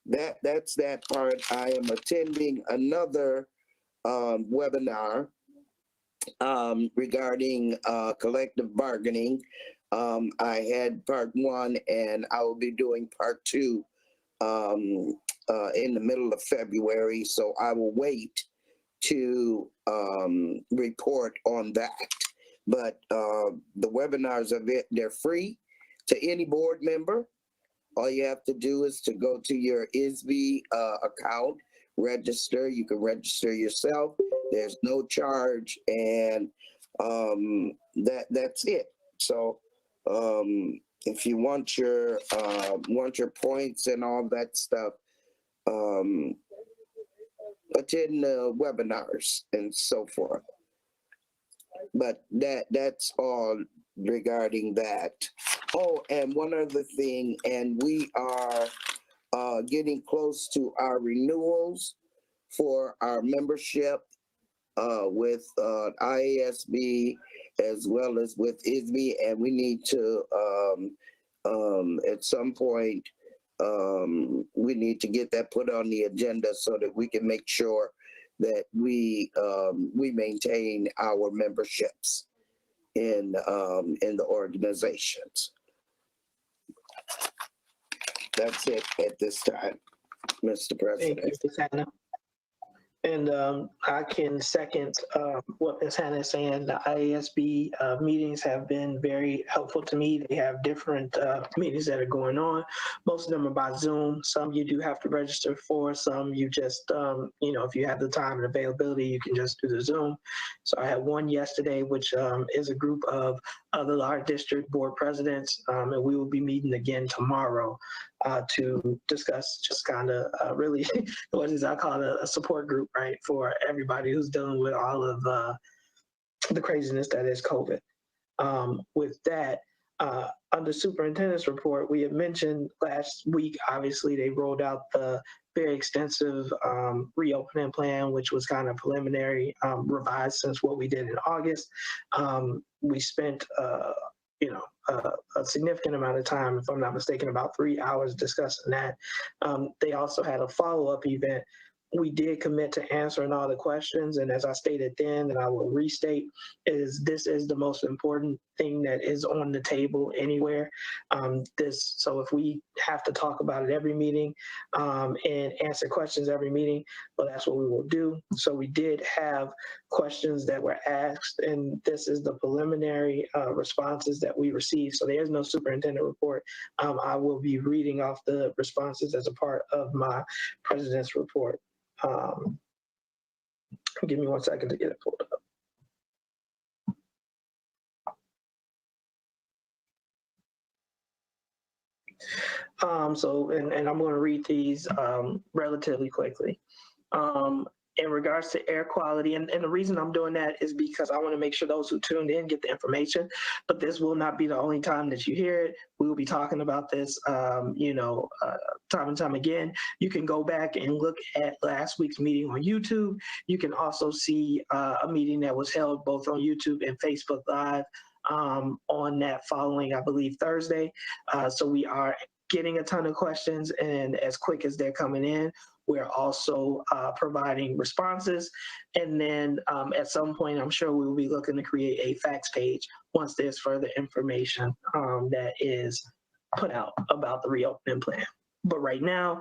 that's that part. I am attending another webinar regarding collective bargaining. I had part one, and I will be doing part two in the middle of February. So I will wait to report on that. But the webinars they're free to any board member. All you have to do is to go to your ISB account, register. You can register yourself. There's no charge, and that's it. So if you want your points and all that stuff, attend the webinars and so forth. But that's all regarding that. Oh, and one other thing, and we are getting close to our renewals for our membership with IASB as well as with ISB, and we need to at some point we need to get that put on the agenda so that we can make sure that we maintain our memberships in the organizations. That's it at this time, Mr. President. Thank you, Ms. Hannah. And I can second what Ms. Hannah is saying. The IASB meetings have been very helpful to me. They have different meetings that are going on. Most of them are by Zoom. Some you do have to register for. Some you just, you know, if you have the time and availability, you can just do the Zoom. So I had one yesterday, which is a group of other large district board presidents, and we will be meeting again tomorrow to discuss just kind of really what is I call a support group, right, for everybody who's dealing with all of the craziness that is COVID. With that, under Superintendents Report, we had mentioned last week, obviously they rolled out the very extensive reopening plan, which was kind of preliminary, revised since what we did in August. We spent a significant amount of time, if I'm not mistaken, about 3 hours discussing that. They also had a follow-up event. We did commit to answering all the questions, and as I stated then, and I will restate, this is the most important thing that is on the table anywhere. So if we have to talk about it every meeting and answer questions every meeting, well, that's what we will do. So we did have questions that were asked, and this is the preliminary responses that we received. So there's no superintendent report. I will be reading off the responses as a part of my president's report. Give me 1 second to get it pulled up. So I'm going to read these relatively quickly. In regards to air quality, and the reason I'm doing that is because I want to make sure those who tuned in get the information, but this will not be the only time that you hear it. We will be talking about this, time and time again. You can go back and look at last week's meeting on YouTube. You can also see a meeting that was held both on YouTube and Facebook Live on that following, I believe, Thursday. So we are getting a ton of questions, and as quick as they're coming in, we're also providing responses. And then at some point, I'm sure we will be looking to create a facts page once there's further information that is put out about the reopening plan. But right now,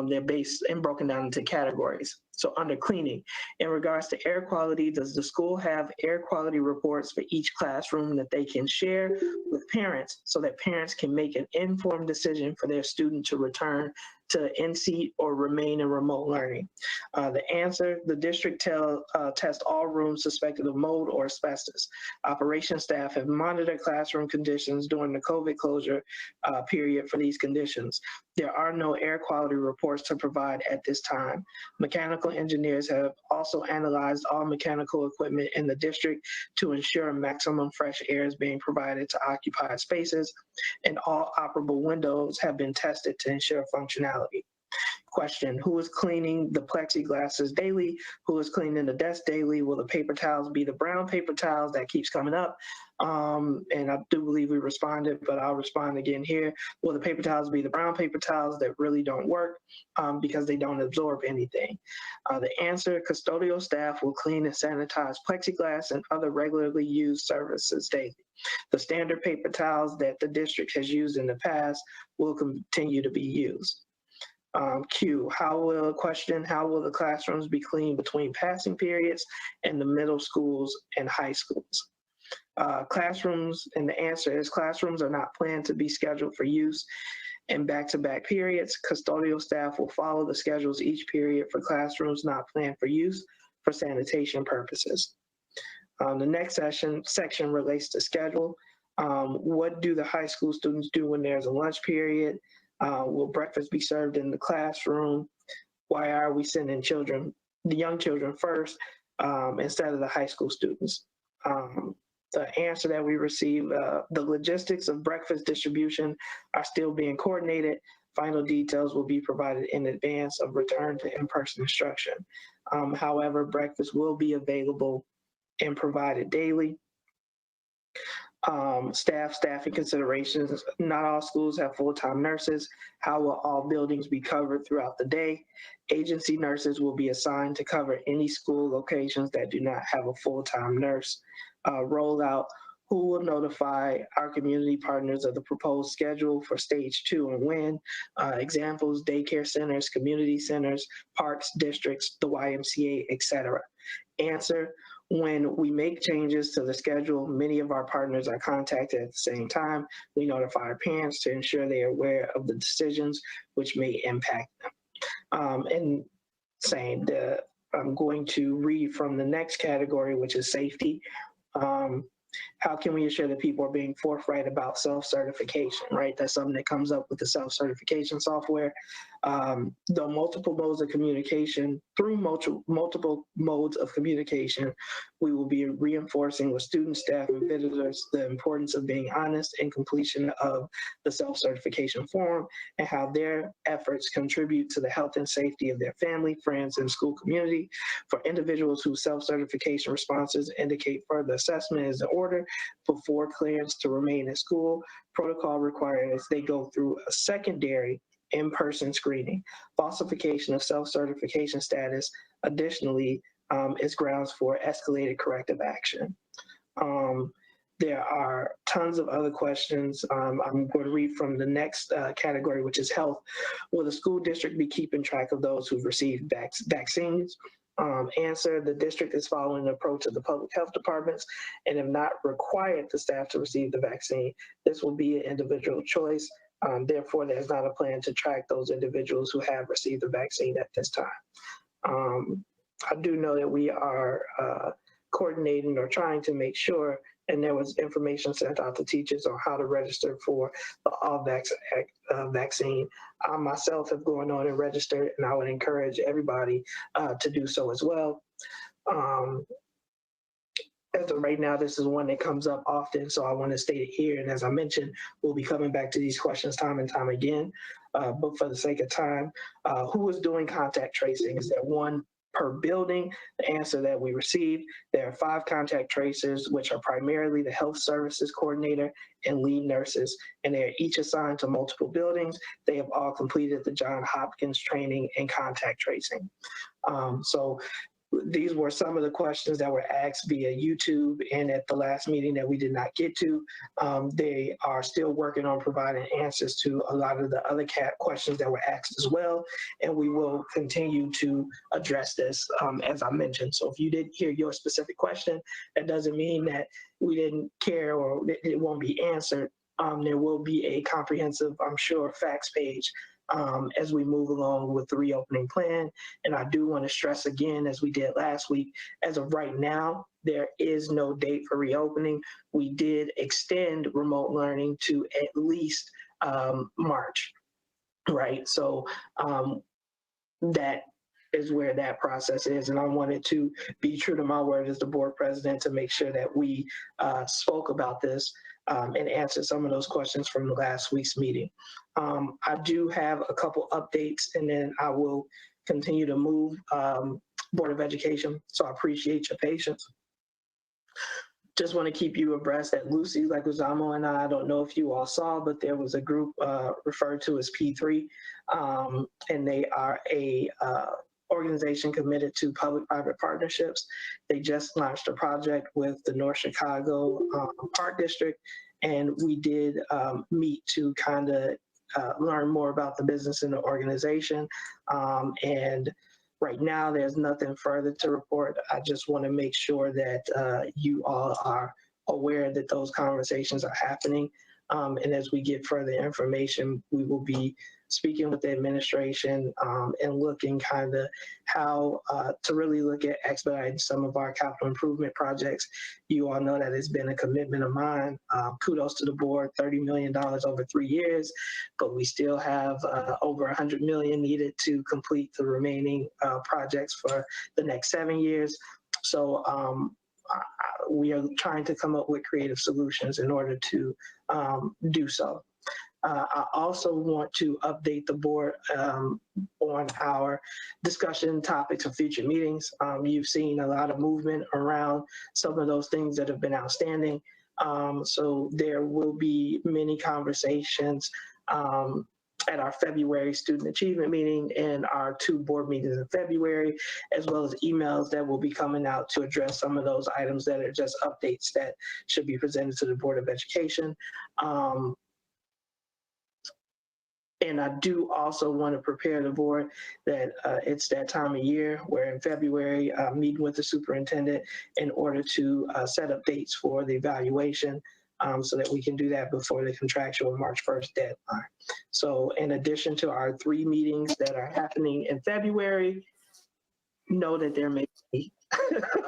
they're based and broken down into categories. So under cleaning, in regards to air quality, does the school have air quality reports for each classroom that they can share with parents so that parents can make an informed decision for their student to return to in-seat or remain in remote learning? The answer, the district test all rooms suspected of mold or asbestos. Operations staff have monitored classroom conditions during the COVID closure period for these conditions. There are no air quality reports to provide at this time. Mechanical engineers have also analyzed all mechanical equipment in the district to ensure maximum fresh air is being provided to occupied spaces, and all operable windows have been tested to ensure functionality. Question, who is cleaning the plexiglasses daily? Who is cleaning the desk daily? Will the paper towels be the brown paper towels? That keeps coming up. And I do believe we responded, but I'll respond again here. Will the paper towels be the brown paper towels that really don't work because they don't absorb anything? The answer, custodial staff will clean and sanitize plexiglass and other regularly used surfaces daily. The standard paper towels that the district has used in the past will continue to be used. Q, how will the classrooms be cleaned between passing periods in the middle schools and high schools? Classrooms, and the answer is classrooms are not planned to be scheduled for use in back-to-back periods. Custodial staff will follow the schedules each period for classrooms not planned for use for sanitation purposes. The next section relates to schedule. What do the high school students do when there's a lunch period? Will breakfast be served in the classroom? Why are we sending the young children first instead of the high school students? The answer that we received, the logistics of breakfast distribution are still being coordinated. Final details will be provided in advance of return to in-person instruction. However, breakfast will be available and provided daily. Staffing considerations. Not all schools have full-time nurses. How will all buildings be covered throughout the day? Agency nurses will be assigned to cover any school locations that do not have a full-time nurse. Rollout. Who will notify our community partners of the proposed schedule for stage 2 and when? Examples, daycare centers, community centers, parks, districts, the YMCA, etc. Answer, when we make changes to the schedule, many of our partners are contacted at the same time. We notify our parents to ensure they are aware of the decisions which may impact them. And same, I'm going to read from the next category, which is safety. How can we ensure that people are being forthright about self-certification, right? That's something that comes up with the self-certification software. Though multiple modes of communication, through multiple modes of communication, we will be reinforcing with students, staff, and visitors the importance of being honest in completion of the self-certification form and how their efforts contribute to the health and safety of their family, friends, and school community. For individuals whose self-certification responses indicate further assessment is in order before clearance to remain in school, protocol requires they go through a secondary in-person screening. Falsification of self-certification status, additionally, is grounds for escalated corrective action. There are tons of other questions. I'm going to read from the next category, which is health. Will the school district be keeping track of those who've received vaccines? Answer, the district is following the approach of the public health departments and have not required the staff to receive the vaccine. This will be an individual choice. Therefore, there's not a plan to track those individuals who have received the vaccine at this time. I do know that we are coordinating or trying to make sure, and there was information sent out to teachers on how to register for the all-vax vaccine. I myself have gone on and registered, and I would encourage everybody to do so as well. As of right now, this is one that comes up often, so I want to state it here. And as I mentioned, we'll be coming back to these questions time and time again. But for the sake of time, who is doing contact tracing? Is there one per building? The answer that we received, there are 5 contact tracers, which are primarily the health services coordinator and lead nurses, and they are each assigned to multiple buildings. They have all completed the Johns Hopkins training in contact tracing. So these were some of the questions that were asked via YouTube and at the last meeting that we did not get to. They are still working on providing answers to a lot of the other questions that were asked as well, and we will continue to address this as I mentioned. So if you didn't hear your specific question, that doesn't mean that we didn't care or it won't be answered. There will be a comprehensive, I'm sure, facts page as we move along with the reopening plan. And I do want to stress again, as we did last week, as of right now, there is no date for reopening. We did extend remote learning to at least March, right? So that is where that process is. And I wanted to be true to my word as the board president to make sure that we spoke about this and answer some of those questions from last week's meeting. I do have a couple updates, and then I will continue to move Board of Education. So I appreciate your patience. Just want to keep you abreast that Lucy Leguizamo and I don't know if you all saw, but there was a group referred to as P3, and they are a organization committed to public-private partnerships. They just launched a project with the North Chicago Park District, and we did meet to kind of learn more about the business and the organization. And right now, there's nothing further to report. I just want to make sure that you all are aware that those conversations are happening. And as we get further information, we will be speaking with the administration and looking kind of how to really look at expediting some of our capital improvement projects. You all know that it's been a commitment of mine. Kudos to the board, $30 million over 3 years, but we still have over $100 million needed to complete the remaining projects for the next 7 years. So we are trying to come up with creative solutions in order to do so. I also want to update the board on our discussion topics of future meetings. You've seen a lot of movement around some of those things that have been outstanding. So there will be many conversations at our February student achievement meeting and our 2 board meetings in February, as well as emails that will be coming out to address some of those items that are just updates that should be presented to the Board of Education. And I do also want to prepare the board that it's that time of year where in February, meeting with the superintendent in order to set up dates for the evaluation so that we can do that before the contractual March 1st deadline. So in addition to our 3 meetings that are happening in February, know that there may be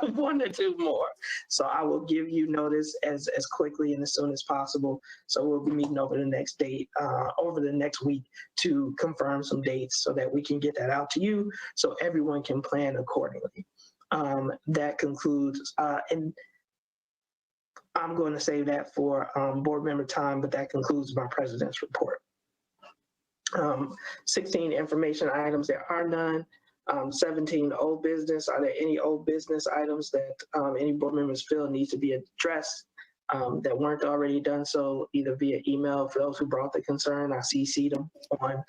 1 or 2 more. So I will give you notice as quickly and as soon as possible. So we'll be meeting over the next week to confirm some dates so that we can get that out to you so everyone can plan accordingly. That concludes, and I'm going to save that for board member time, but that concludes my president's report. 16 information items, there are none. 17 old business. Are there any old business items that any board members feel need to be addressed that weren't already done so, either via email? For those who brought the concern, I CC'd them on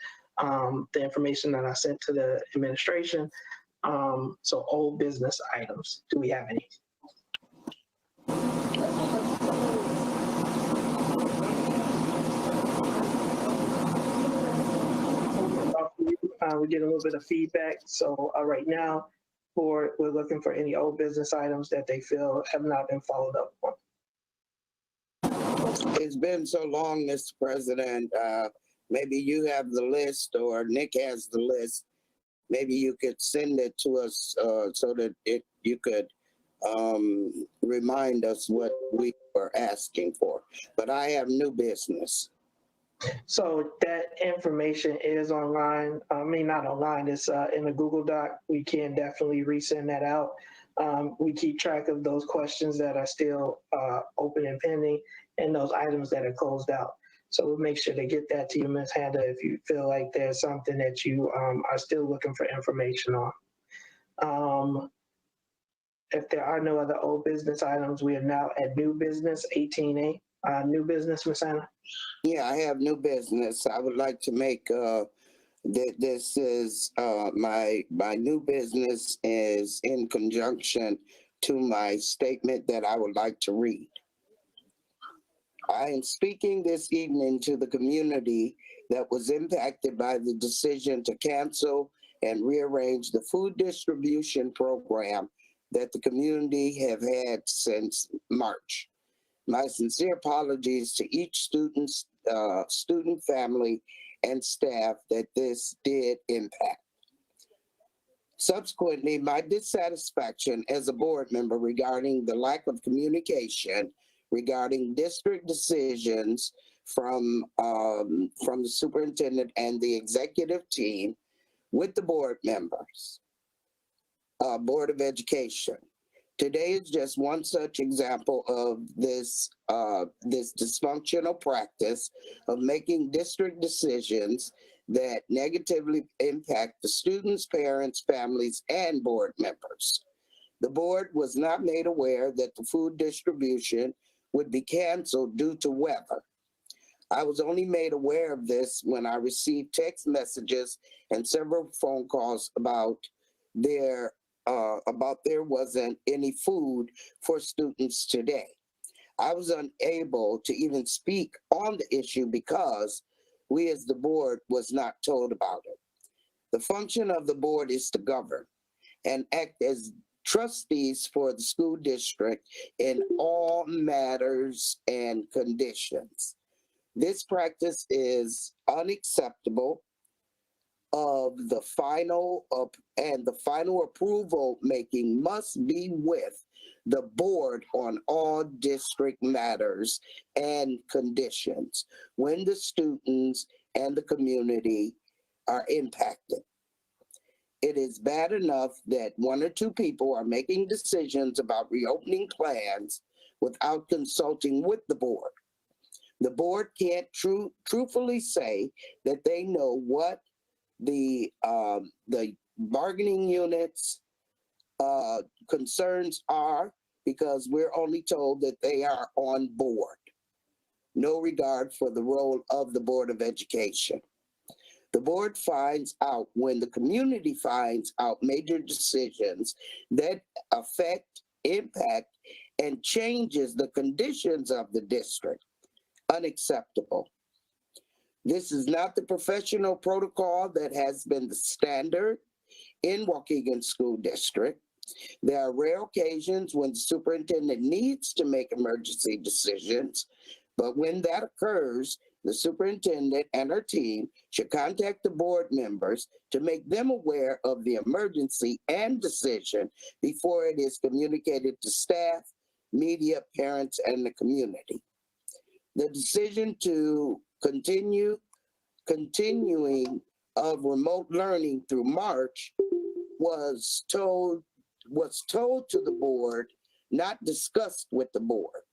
the information that I sent to the administration. So old business items, do we have any? We get a little bit of feedback. So right now, we're looking for any old business items that they feel have not been followed up on. It's been so long, Mr. President. Maybe you have the list or Nick has the list. Maybe you could send it to us so that you could remind us what we were asking for. But I have new business. So that information is online. I mean, not online, it's in a Google Doc. We can definitely resend that out. We keep track of those questions that are still open and pending and those items that are closed out. So we'll make sure to get that to you, Ms. Handa, if you feel like there's something that you are still looking for information on. If there are no other old business items, we are now at new business, 18A. New business, Ms. Hannah? Yeah, I have new business. I would like to make this is my new business is in conjunction to my statement that I would like to read. I am speaking this evening to the community that was impacted by the decision to cancel and rearrange the food distribution program that the community have had since March. My sincere apologies to each student family and staff that this did impact. Subsequently, my dissatisfaction as a board member regarding the lack of communication regarding district decisions from the superintendent and the executive team with the board members, Board of Education. Today is just one such example of this dysfunctional practice of making district decisions that negatively impact the students, parents, families, and board members. The board was not made aware that the food distribution would be canceled due to weather. I was only made aware of this when I received text messages and several phone calls about there wasn't any food for students today. I was unable to even speak on the issue because we as the board was not told about it. The function of the board is to govern and act as trustees for the school district in all matters and conditions. This practice is unacceptable and the final approval making must be with the board on all district matters and conditions when the students and the community are impacted. It is bad enough that one or two people are making decisions about reopening plans without consulting with the board. The board can't truthfully say that they know what the bargaining units concerns are because we're only told that they are on board. No regard for the role of the Board of Education. The board finds out when the community finds out major decisions that affect, impact, and changes the conditions of the district. Unacceptable. This is not the professional protocol that has been the standard in Waukegan School District. There are rare occasions when the superintendent needs to make emergency decisions, but when that occurs, the superintendent and her team should contact the board members to make them aware of the emergency and decision before it is communicated to staff, media, parents, and the community. The decision to continuing of remote learning through March was told to the board, not discussed with the board.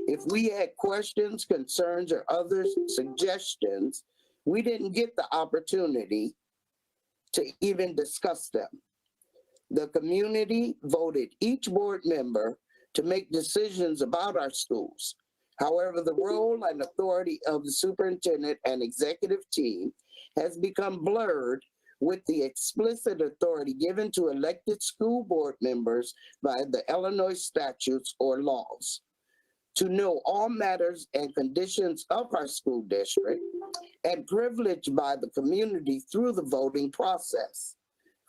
If we had questions, concerns, or other suggestions, we didn't get the opportunity to even discuss them. The community voted each board member to make decisions about our schools. However, the role and authority of the superintendent and executive team has become blurred with the explicit authority given to elected school board members by the Illinois statutes or laws to know all matters and conditions of our school district and privileged by the community through the voting process.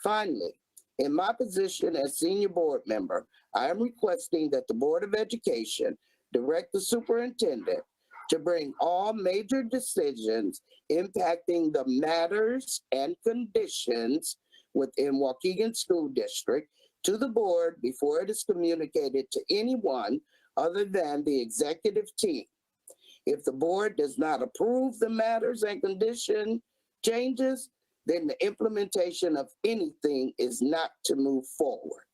Finally, in my position as senior board member, I am requesting that the Board of Education direct the superintendent to bring all major decisions impacting the matters and conditions within Waukegan School District to the board before it is communicated to anyone other than the executive team. If the board does not approve the matters and condition changes, then the implementation of anything is not to move forward.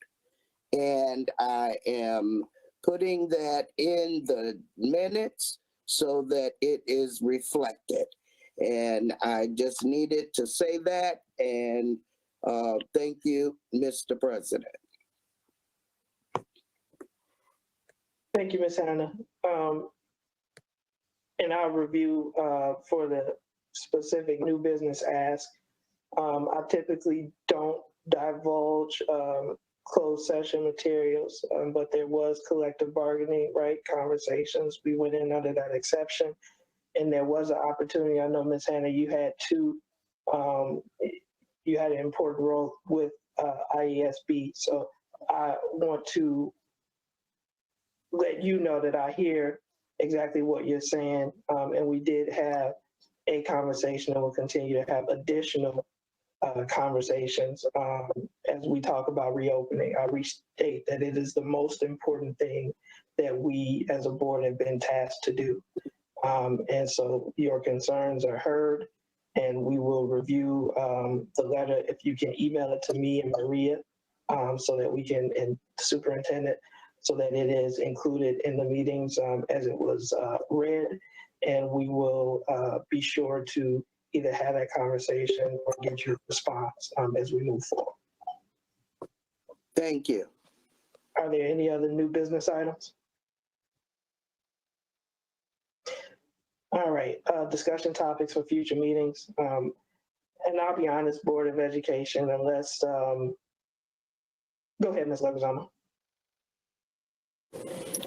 And I am putting that in the minutes so that it is reflected. And I just needed to say that, and thank you, Mr. President. Thank you, Ms. Hannah. In our review for the specific new business ask, I typically don't divulge closed session materials, but there was collective bargaining, right, conversations. We went in under that exception, and there was an opportunity. I know, Ms. Hannah, you had an important role with IESB, so I want to let you know that I hear exactly what you're saying, and we did have a conversation, and we'll continue to have additional conversations as we talk about reopening. I restate that it is the most important thing that we as a board have been tasked to do. And so your concerns are heard, and we will review the letter. If you can email it to me and Maria so that we can, and the superintendent, so that it is included in the meetings as it was read. And we will be sure to either have that conversation or get your response as we move forward. Thank you. Are there any other new business items? All right, discussion topics for future meetings. And I'll be honest, Board of Education, unless, go ahead, Ms. Leguizamo.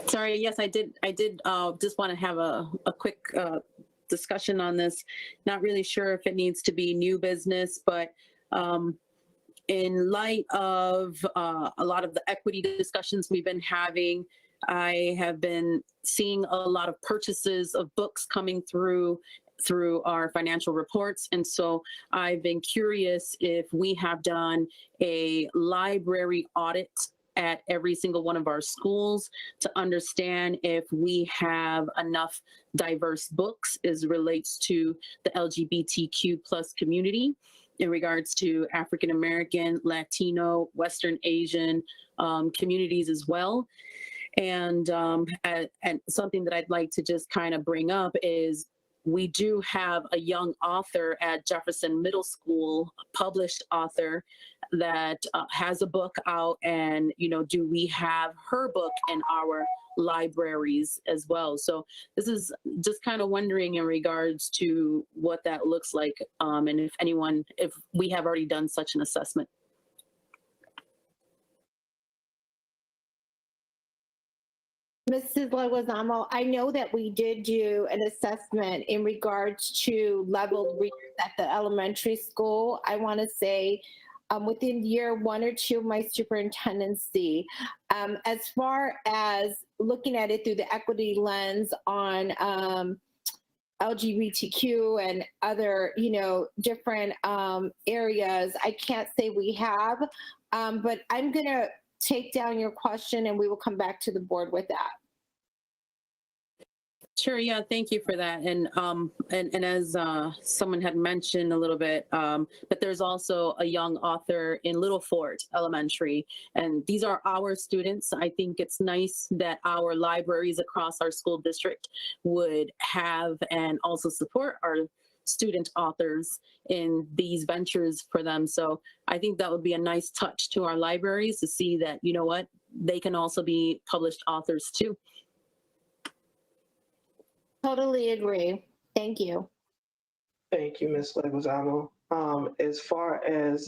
Sorry, yes, I did just want to have a quick discussion on this. Not really sure if it needs to be new business, but in light of a lot of the equity discussions we've been having, I have been seeing a lot of purchases of books coming through our financial reports. And so I've been curious if we have done a library audit at every single one of our schools to understand if we have enough diverse books as relates to the LGBTQ plus community in regards to African American, Latino, Western Asian communities as well. And something that I'd like to just kind of bring up is we do have a young author at Jefferson Middle School, a published author that has a book out, and do we have her book in our libraries as well? So this is just kind of wondering in regards to what that looks like, and if we have already done such an assessment. Mrs. Leguizamo, I know that we did do an assessment in regards to leveled readers at the elementary school. I want to say within year 1 or 2 of my superintendency. As far as looking at it through the equity lens on LGBTQ and other, different areas, I can't say we have, but I'm going to take down your question and we will come back to the board with that. Sure. Yeah. Thank you for that. And as someone had mentioned a little bit, but there's also a young author in Little Fort Elementary, and these are our students. I think it's nice that our libraries across our school district would have and also support our student authors in these ventures for them. So I think that would be a nice touch to our libraries to see that, they can also be published authors too. Totally agree. Thank you. Thank you, Ms. Leguizamo. As far as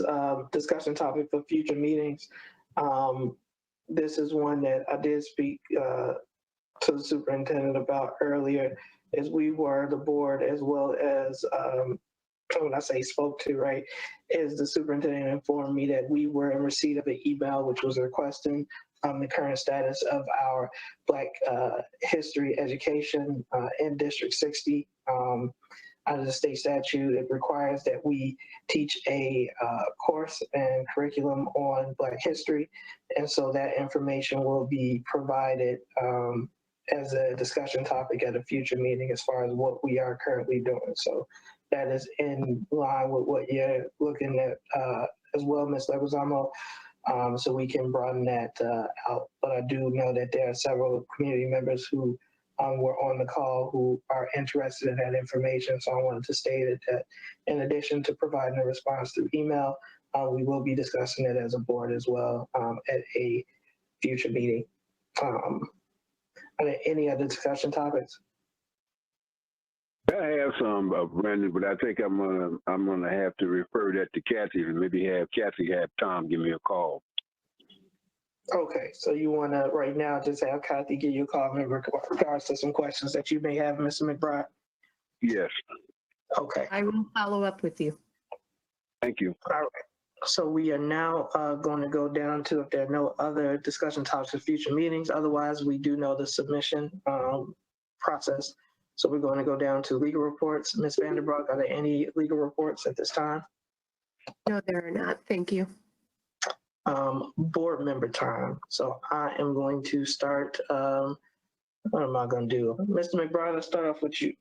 discussion topic for future meetings, this is one that I did speak to the superintendent about earlier, as we were the board, as well as when I say spoke to, right, is the superintendent informed me that we were in receipt of an email which was requesting the current status of our Black history education in District 60. Under the state statute, it requires that we teach a course and curriculum on Black history. And so that information will be provided as a discussion topic at a future meeting as far as what we are currently doing. So that is in line with what you're looking at as well, Ms. Leguizamo. So we can broaden that out. But I do know that there are several community members who were on the call who are interested in that information. So I wanted to state it that in addition to providing a response through email, we will be discussing it as a board as well at a future meeting. Are there any other discussion topics? I have some, Brandon, but I think I'm gonna have to refer that to Kathy, and maybe have Kathy have Tom give me a call. Okay, so you want to right now just have Kathy give you a call in regards to some questions that you may have, Mr. McBride? Yes. Okay. I will follow up with you. Thank you. All right. So we are now going to go down to, if there are no other discussion topics for future meetings, otherwise we do know the submission process So we're going to go down to legal reports. Ms. Vanderbroek, are there any legal reports at this time? No, there are not. Thank you. Board member time. So I am going to start, what am I going to do? Mr. McBride, let's start off with you.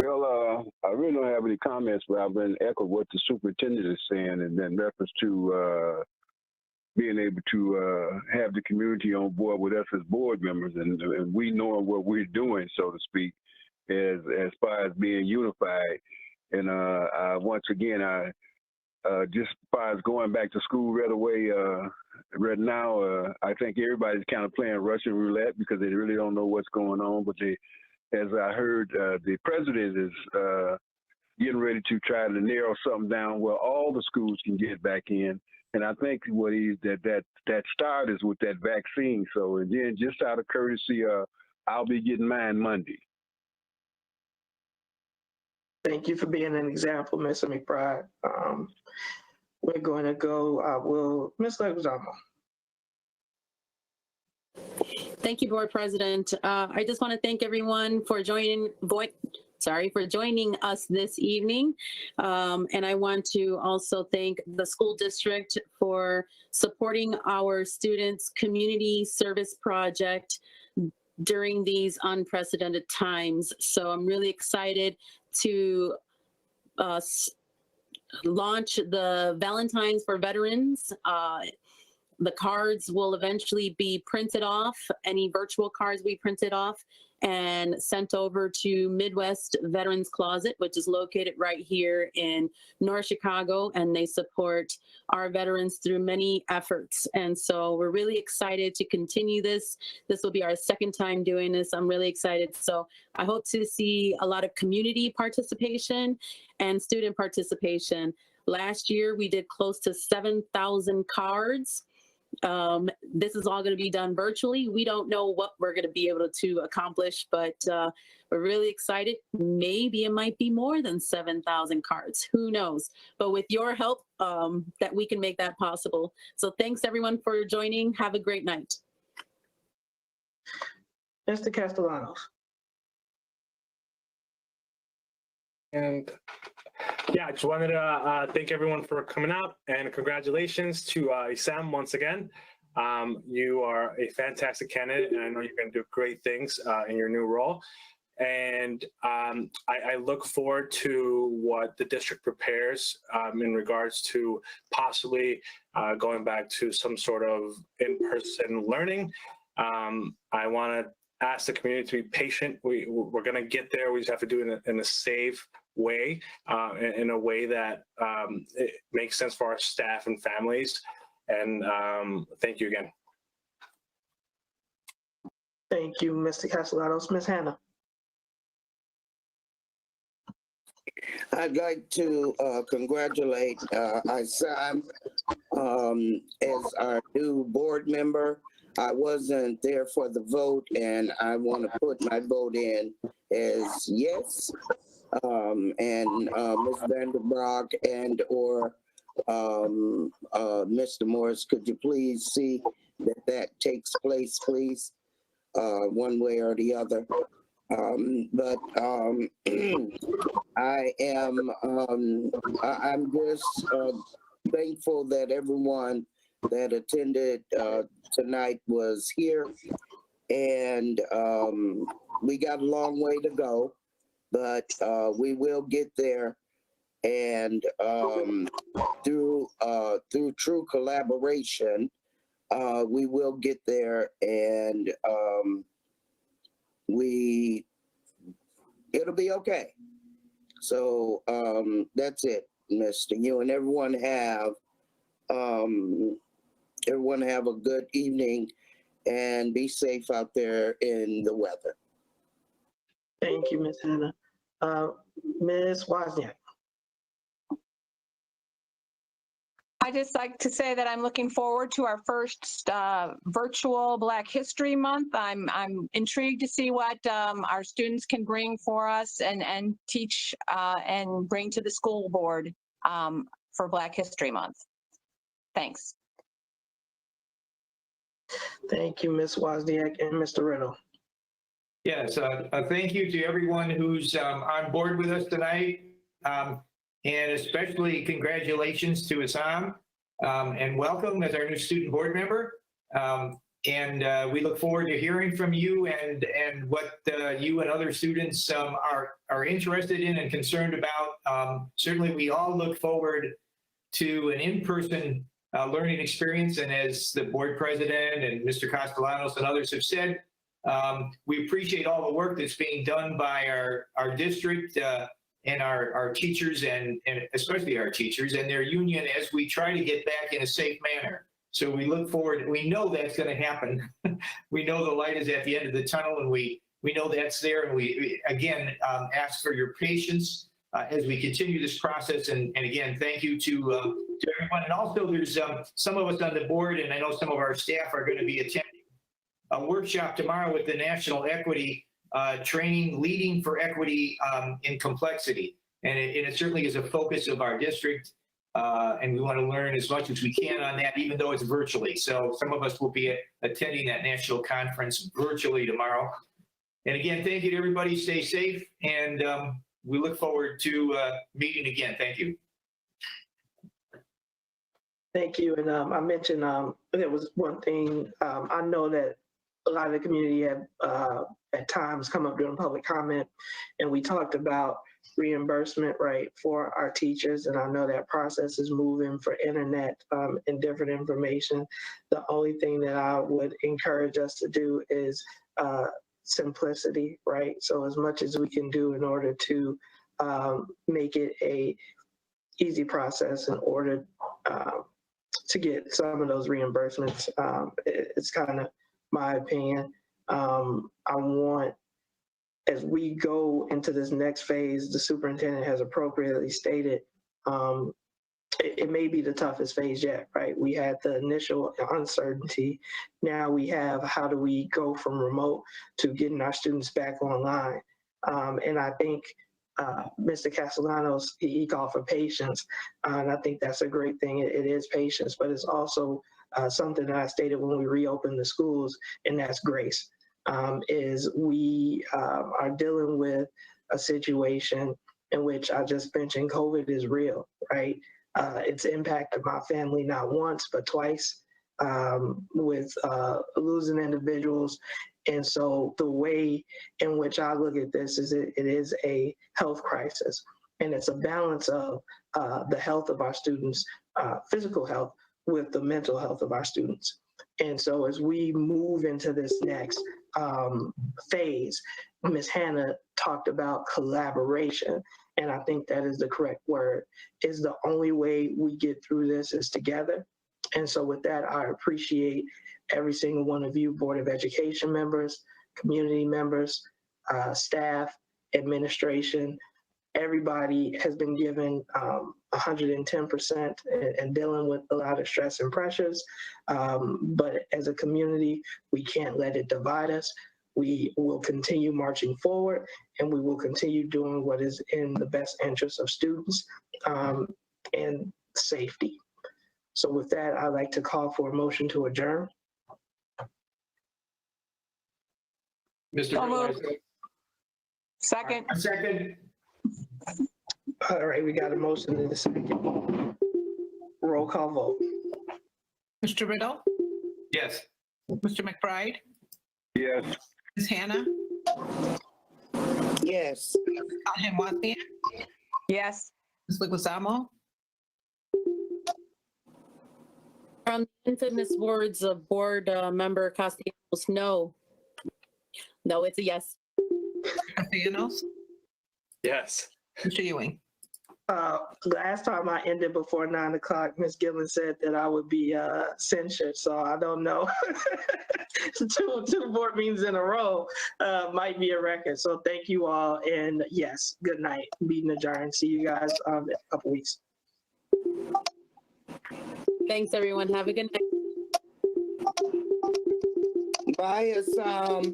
Well, I really don't have any comments, but I've been echoed what the superintendent is saying, and then reference to being able to have the community on board with us as board members, and we knowing what we're doing, so to speak, as far as being unified. And once again, just as far as going back to school right away, right now, I think everybody's kind of playing Russian roulette because they really don't know what's going on. But as I heard, the president is getting ready to try to narrow something down where all the schools can get back in. And I think what that start is with that vaccine. So again, just out of courtesy, I'll be getting mine Monday. Thank you for being an example, Mr. McBride. We're going to go, Ms. Leguizamo. Thank you, Board President. I just want to thank everyone for joining us this evening. And I want to also thank the school district for supporting our students' community service project during these unprecedented times. So I'm really excited to launch the Valentine's for Veterans. The cards will eventually be printed off, any virtual cards we printed off, and sent over to Midwest Veterans Closet, which is located right here in North Chicago, and they support our veterans through many efforts. And so we're really excited to continue this. This will be our second time doing this. I'm really excited. So I hope to see a lot of community participation and student participation. Last year, we did close to 7,000 cards. This is all going to be done virtually. We don't know what we're going to be able to accomplish, but we're really excited. Maybe it might be more than 7,000 cards. Who knows? But with your help, that we can make that possible. So thanks everyone for joining. Have a great night. Mr. Castellanos. And yeah, I just wanted to thank everyone for coming out, and congratulations to Isam once again. You are a fantastic candidate, and I know you're going to do great things in your new role. And I look forward to what the district prepares in regards to possibly going back to some sort of in-person learning. I want to ask the community to be patient. We're going to get there. We just have to do it in a safe way, in a way that it makes sense for our staff and families. And thank you again. Thank you, Mr. Castellanos. Ms. Hannah. I'd like to congratulate Isam as our new board member. I wasn't there for the vote, and I want to put my vote in as yes. And Ms. Vanderbroek and or Mr. Morris, could you please see that takes place, please, one way or the other. But I'm just thankful that everyone that attended tonight was here, and we got a long way to go, but we will get there, and through true collaboration, we will get there, and it'll be okay. So that's it, Mr. You and everyone have a good evening, and be safe out there in the weather. Thank you, Ms. Hannah. Ms. Wozniak. I just like to say that I'm looking forward to our first virtual Black History Month. I'm intrigued to see what our students can bring for us and teach and bring to the school board for Black History Month. Thanks. Thank you, Ms. Wozniak and Mr. Riddle. Yes, thank you to everyone who's on board with us tonight. And especially congratulations to Assam and welcome as our new student board member. And we look forward to hearing from you and what you and other students are interested in and concerned about. Certainly, we all look forward to an in-person learning experience. And as the board president and Mr. Castellanos and others have said, we appreciate all the work that's being done by our district and our teachers and especially our teachers and their union as we try to get back in a safe manner. So we look forward, we know that's going to happen. We know the light is at the end of the tunnel and we know that's there. And we again, ask for your patience as we continue this process. And again, thank you to everyone. And also there's some of us on the board and I know some of our staff are going to be attending a workshop tomorrow with the National Equity Training, Leading for Equity in Complexity. And it certainly is a focus of our district. And we want to learn as much as we can on that, even though it's virtually. So some of us will be attending that national conference virtually tomorrow. And again, thank you to everybody. Stay safe. And we look forward to meeting again. Thank you. Thank you. And I mentioned there was one thing. I know that a lot of the community have at times come up during public comment, and we talked about reimbursement, right, for our teachers. And I know that process is moving for internet and different information. The only thing that I would encourage us to do is simplicity, right? So as much as we can do in order to make it a easy process in order to get some of those reimbursements. It's kind of my opinion. I want, as we go into this next phase, the superintendent has appropriately stated, it may be the toughest phase yet, right? We had the initial uncertainty. Now we have, how do we go from remote to getting our students back online? And I think Mr. Castellanos, he called for patience. And I think that's a great thing. It is patience, but it's also something that I stated when we reopened the schools, and that's grace. Is we are dealing with a situation in which I just mentioned COVID is real, right? It's impacted my family not once, but twice with losing individuals. And so the way in which I look at this is it is a health crisis, and it's a balance of the health of our students, physical health, with the mental health of our students. And so as we move into this next phase, Ms. Hannah talked about collaboration, and I think that is the correct word. Is the only way we get through this is together. And so with that, I appreciate every single one of you, Board of Education members, community members, staff, administration. Everybody has been given 110% and dealing with a lot of stress and pressures. But as a community, we can't let it divide us. We will continue marching forward, and we will continue doing what is in the best interest of students and safety. So with that, I'd like to call for a motion to adjourn. Mr. Second. Second. All right, we got a motion in a second. Roll call vote. Mr. Riddle, Yes. Mr. McBride, Yes. Ms. Hannah, Yes. Callahan Wozniak, Yes. Ms. Leguizamo, From the infamous words of board member Castellanos, no. No, it's a yes. Castellanos, Yes. Mr. Ewing. Last time I ended before 9 o'clock, Ms. Gillen said that I would be censured, so I don't know. two board meetings in a row might be a record. So thank you all, and yes, good night. Meeting adjourned. See you guys in a couple weeks. Thanks, everyone. Have a good night. Bye, Assam.